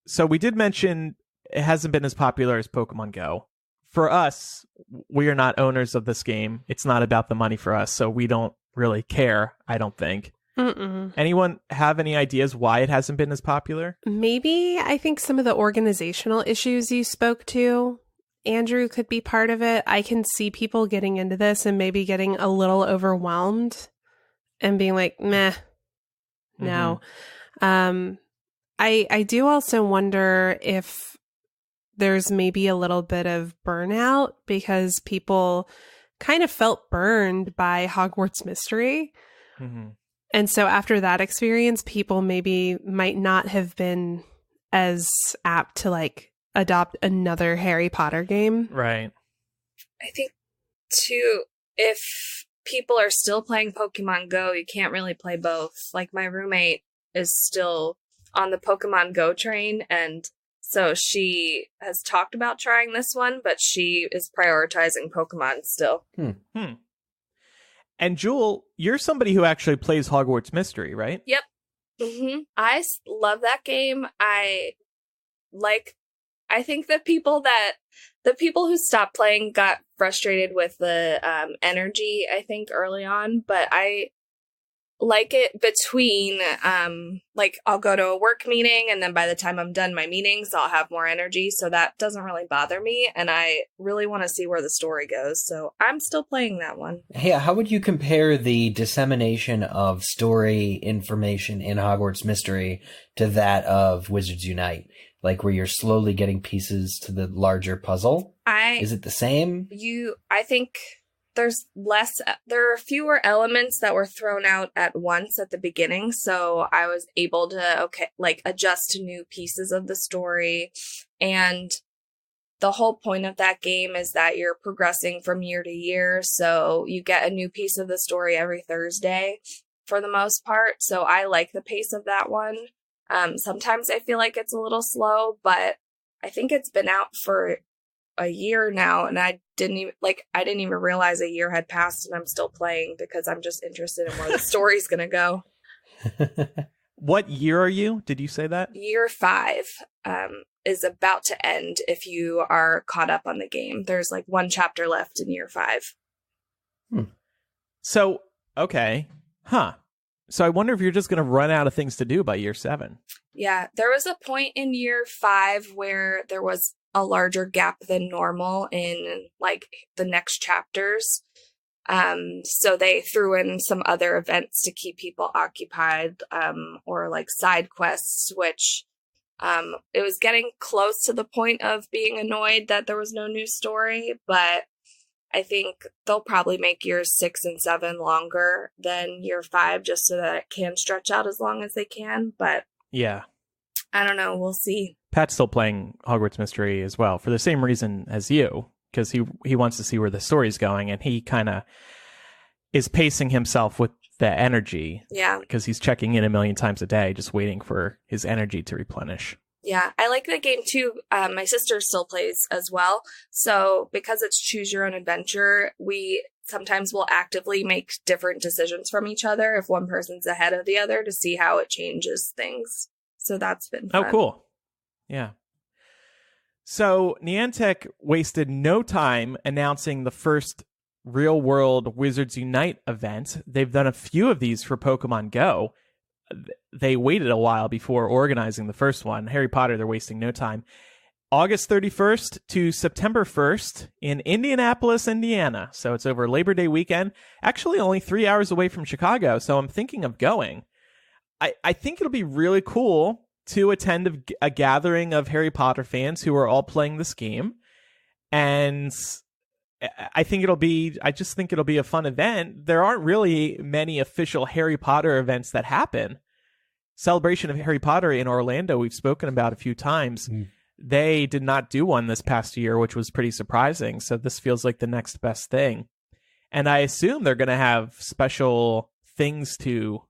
So we did mention it hasn't been as popular as Pokemon Go. For us, we are not owners of this game. It's not about the money for us, so we don't really care, I don't think. Mm-mm. Anyone have any ideas why it hasn't been as popular? Maybe I think some of the organizational issues you spoke to, Andrew, could be part of it. I can see people getting into this and maybe getting a little overwhelmed and being like, meh, no. I do also wonder if there's maybe a little bit of burnout because people kind of felt burned by Hogwarts Mystery. Mm-hmm. And so after that experience, people maybe might not have been as apt to like adopt another Harry Potter game. Right. I think, too, if people are still playing Pokemon Go, you can't really play both. Like, my roommate is still on the Pokemon Go train, and so she has talked about trying this one, but she is prioritizing Pokemon still. And Jewel, you're somebody who actually plays Hogwarts Mystery, right? Yep. I love that game. I think the people who stopped playing got frustrated with the energy, I think, early on, but I like it between, I'll go to a work meeting, and then by the time I'm done my meetings, I'll have more energy, so that doesn't really bother me, and I really want to see where the story goes, so I'm still playing that one. Hey, how would you compare the dissemination of story information in Hogwarts Mystery to that of Wizards Unite? Like, where you're slowly getting pieces to the larger puzzle? Is it the same? I think there are fewer elements that were thrown out at once at the beginning, so I was able to adjust to new pieces of the story. And the whole point of that game is that you're progressing from year to year, so you get a new piece of the story every Thursday for the most part. So I like the pace of that one. Sometimes I feel like it's a little slow, but I think it's been out for a year now, and I didn't even realize a year had passed, and I'm still playing because I'm just interested in where the story's gonna go. What year are you? Did you say that? Year 5 is about to end if you are caught up on the game. There's like one chapter left in year 5. So, okay. So I wonder if you're just going to run out of things to do by year 7. Yeah, there was a point in year 5 where there was a larger gap than normal in like the next chapters. So they threw in some other events to keep people occupied, or like side quests, which it was getting close to the point of being annoyed that there was no new story, but I think they'll probably make years 6 and 7 longer than year 5 just so that it can stretch out as long as they can. But yeah, I don't know. We'll see. Pat's still playing Hogwarts Mystery as well for the same reason as you, because he wants to see where the story's going, and he kind of is pacing himself with the energy. Yeah. Because he's checking in a million times a day, just waiting for his energy to replenish. Yeah, I like the game too. My sister still plays as well. So because it's choose your own adventure, we sometimes will actively make different decisions from each other if one person's ahead of the other to see how it changes things. So that's been fun. Oh, cool. Yeah. So Niantic wasted no time announcing the first real-world Wizards Unite event. They've done a few of these for Pokemon Go. They waited a while before organizing the first one. Harry Potter, they're wasting no time. August 31st to September 1st in Indianapolis, Indiana. So it's over Labor Day weekend. Actually, only 3 hours away from Chicago, so I'm thinking of going. I think it'll be really cool to attend a gathering of Harry Potter fans who are all playing this game. And I just think it'll be a fun event. There aren't really many official Harry Potter events that happen. Celebration of Harry Potter in Orlando, we've spoken about a few times. They did not do one this past year, which was pretty surprising. So this feels like the next best thing. And I assume they're going to have special things to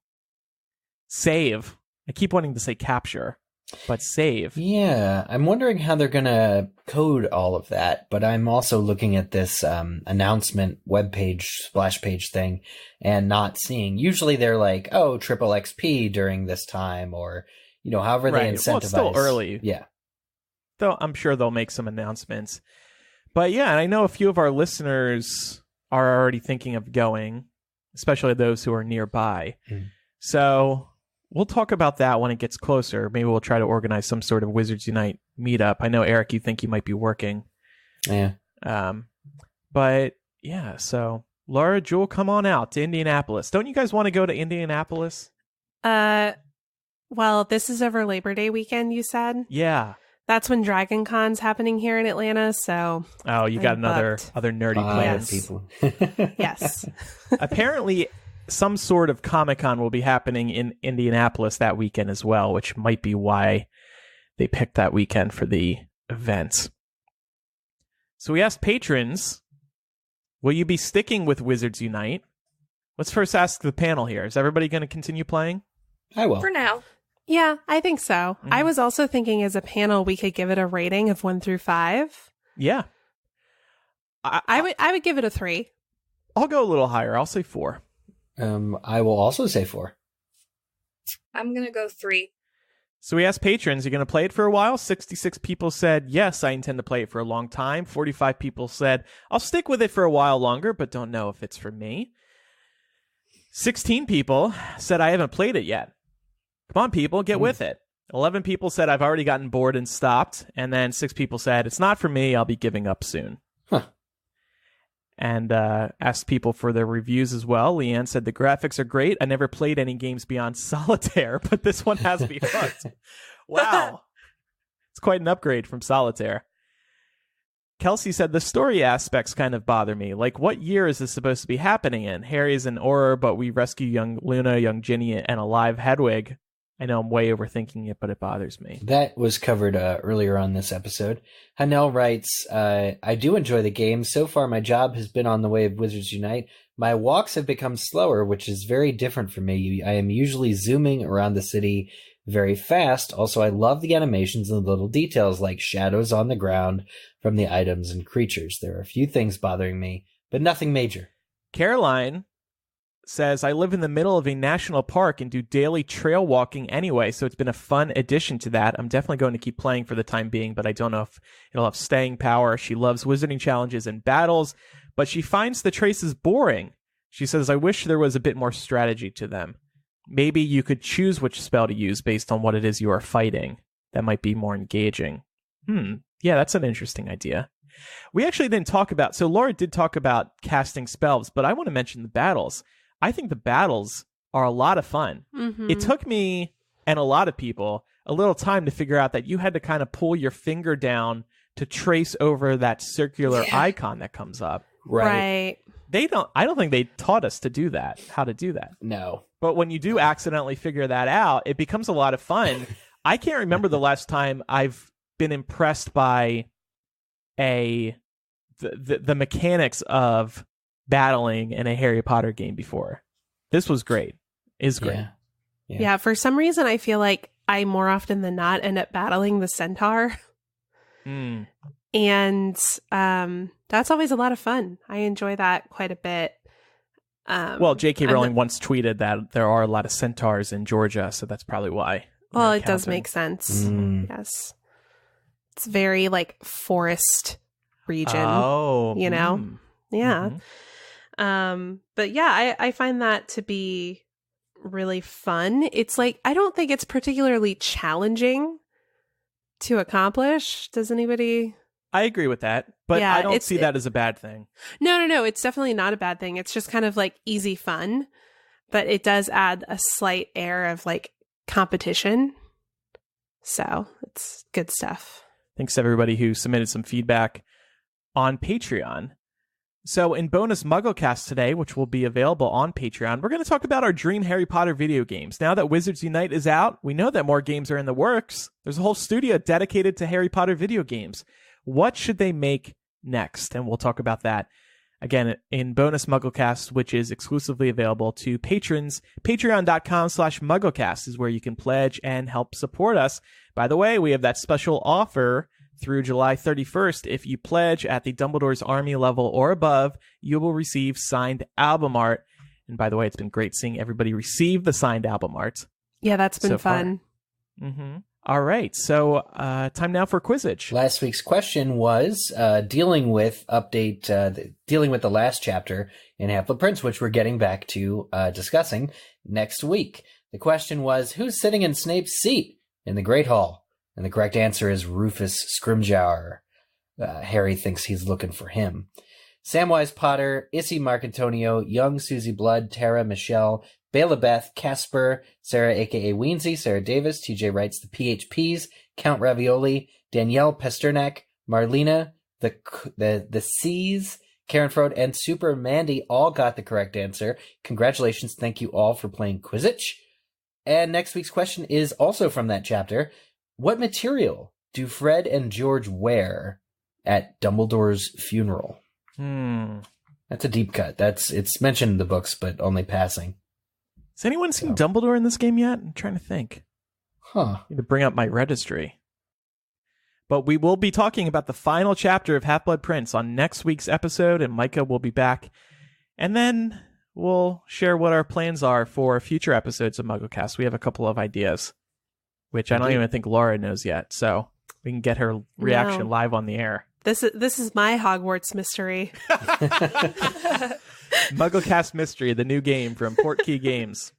save. I keep wanting to say capture, but save. Yeah, I'm wondering how they're going to code all of that. But I'm also looking at this announcement webpage, splash page thing, and not seeing. Usually they're like, oh, triple XP during this time, or, however they incentivize. Well, it's still early. Yeah. Though I'm sure they'll make some announcements. But yeah, and I know a few of our listeners are already thinking of going, especially those who are nearby. So we'll talk about that when it gets closer. Maybe we'll try to organize some sort of Wizards Unite meetup. I know, Eric, you think you might be working. Yeah. But yeah, so Laura, Jewel, come on out to Indianapolis. Don't you guys want to go to Indianapolis? Well, this is over Labor Day weekend, you said? Yeah. That's when Dragon Con's happening here in Atlanta, so... Oh, you got other nerdy plans. People. Yes. Apparently, some sort of Comic-Con will be happening in Indianapolis that weekend as well, which might be why they picked that weekend for the event. So we asked patrons, will you be sticking with Wizards Unite? Let's first ask the panel here. Is everybody going to continue playing? I will. For now. Yeah, I think so. I was also thinking as a panel, we could give it a rating of 1 through 5. Yeah. I would give it a 3. I'll go a little higher. I'll say 4. I will also say 4. I'm going to go 3. So we asked patrons, you going to play it for a while? 66 people said, yes, I intend to play it for a long time. 45 people said, I'll stick with it for a while longer, but don't know if it's for me. 16 people said, I haven't played it yet. Come on, people, get with it. 11 people said, I've already gotten bored and stopped. And then 6 people said, it's not for me. I'll be giving up soon. And asked people for their reviews as well. Leanne said, the graphics are great. I never played any games beyond Solitaire, but this one has me hooked. Wow. It's quite an upgrade from Solitaire. Kelsey said, the story aspects kind of bother me. Like, what year is this supposed to be happening in? Harry's an Auror, but we rescue young Luna, young Ginny, and a live Hedwig. I know I'm way overthinking it, but it bothers me. That was covered earlier on this episode. Hanel writes, I do enjoy the game. So far, my job has been on the way of Wizards Unite. My walks have become slower, which is very different for me. I am usually zooming around the city very fast. Also, I love the animations and the little details like shadows on the ground from the items and creatures. There are a few things bothering me, but nothing major. Caroline says, I live in the middle of a national park and do daily trail walking anyway, so it's been a fun addition to that. I'm definitely going to keep playing for the time being, but I don't know if it'll have staying power. She loves wizarding challenges and battles, but she finds the traces boring. She says, I wish there was a bit more strategy to them. Maybe you could choose which spell to use based on what it is you are fighting. That might be more engaging. Yeah, that's an interesting idea. We actually didn't talk about, so Laura did talk about casting spells, but I want to mention the battles. I think the battles are a lot of fun. It took me and a lot of people a little time to figure out that you had to kind of pull your finger down to trace over that circular icon that comes up. Right. I don't think they taught us to do that, how to do that. No. But when you do accidentally figure that out, it becomes a lot of fun. I can't remember the last time I've been impressed by the mechanics of battling in a Harry Potter game before. This was great. Is great. Yeah, for some reason I feel like I more often than not end up battling the centaur. And that's always a lot of fun. I enjoy that quite a bit. Well, J.K. Rowling once tweeted that there are a lot of centaurs in Georgia, so that's probably why Well, you're it does encountering. make sense. Yes. It's very like forest region. Oh, you know? Yeah. Mhm. But yeah, I find that to be really fun. It's like, I don't think it's particularly challenging to accomplish. Does anybody? I agree with that, but Yeah, I don't it's- see that as a bad thing. No. It's definitely not a bad thing. It's just kind of like easy fun, but it does add a slight air of like competition. So it's good stuff. Thanks to everybody who submitted some feedback on Patreon. So in bonus MuggleCast today, which will be available on Patreon, we're going to talk about our dream Harry Potter video games. Now that Wizards Unite is out, we know that more games are in the works. There's a whole studio dedicated to Harry Potter video games. What should they make next? And we'll talk about that again in bonus MuggleCast, which is exclusively available to patrons. Patreon.com/MuggleCast is where you can pledge and help support us. By the way, we have that special offer through July 31st. If you pledge at the Dumbledore's Army level or above, you will receive signed album art. And by the way, it's been great seeing everybody receive the signed album art. Yeah, that's been so far. fun. Mm-hmm. All right, so time now for Quizzitch. Last week's question was dealing with the last chapter in Half-Blood Prince, which we're getting back to discussing next week. The question was, who's sitting in Snape's seat in the Great Hall? And the correct answer is Rufus Scrimgeour. Harry thinks he's looking for him. Samwise Potter, Issy Marcantonio, young Susie Blood, Tara, Michelle, Bela Beth, Casper, Sarah aka Weensy, Sarah Davis, TJ writes the PHPs, Count Ravioli, Danielle Pasternak, Marlena, the C's, Karen Frode, and Super Mandy all got the correct answer. Congratulations. Thank you all for playing Quizzitch. And next week's question is also from that chapter. What material do Fred and George wear at Dumbledore's funeral? That's a deep cut. It's mentioned in the books, but only passing. Has anyone seen Dumbledore in this game yet? I'm trying to think. Huh. I need to bring up my registry. But we will be talking about the final chapter of Half-Blood Prince on next week's episode, and Micah will be back. And then we'll share what our plans are for future episodes of MuggleCast. We have a couple of ideas, which I don't even think Laura knows yet, so we can get her reaction live on the air. This is my Hogwarts mystery. MuggleCast Mystery, the new game from Portkey Games.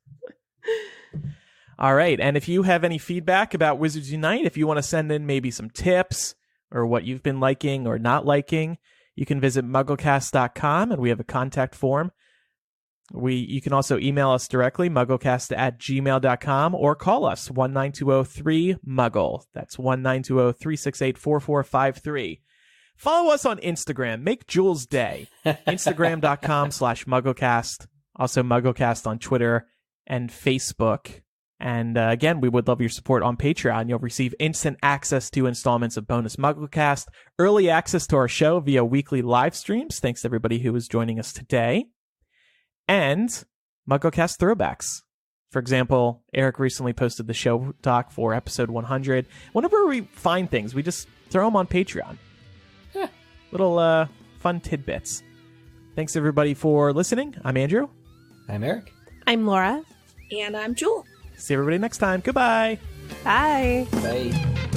All right, and if you have any feedback about Wizards Unite, if you want to send in maybe some tips or what you've been liking or not liking, you can visit MuggleCast.com, and we have a contact form. You can also email us directly, MuggleCast@gmail.com, or call us, 1-920-3-MUGGLE. That's 1-920-368-4453. Follow us on Instagram. Make Jules' day. Instagram.com/MuggleCast. Also MuggleCast on Twitter and Facebook. And again, we would love your support on Patreon. You'll receive instant access to installments of bonus MuggleCast, early access to our show via weekly live streams. Thanks to everybody who is joining us today. And MuggleCast throwbacks. For example, Eric recently posted the show doc for episode 100. Whenever we find things, we just throw them on Patreon. Little fun tidbits. Thanks, everybody, for listening. I'm Andrew. I'm Eric. I'm Laura. And I'm Jewel. See everybody next time. Goodbye. Bye. Bye.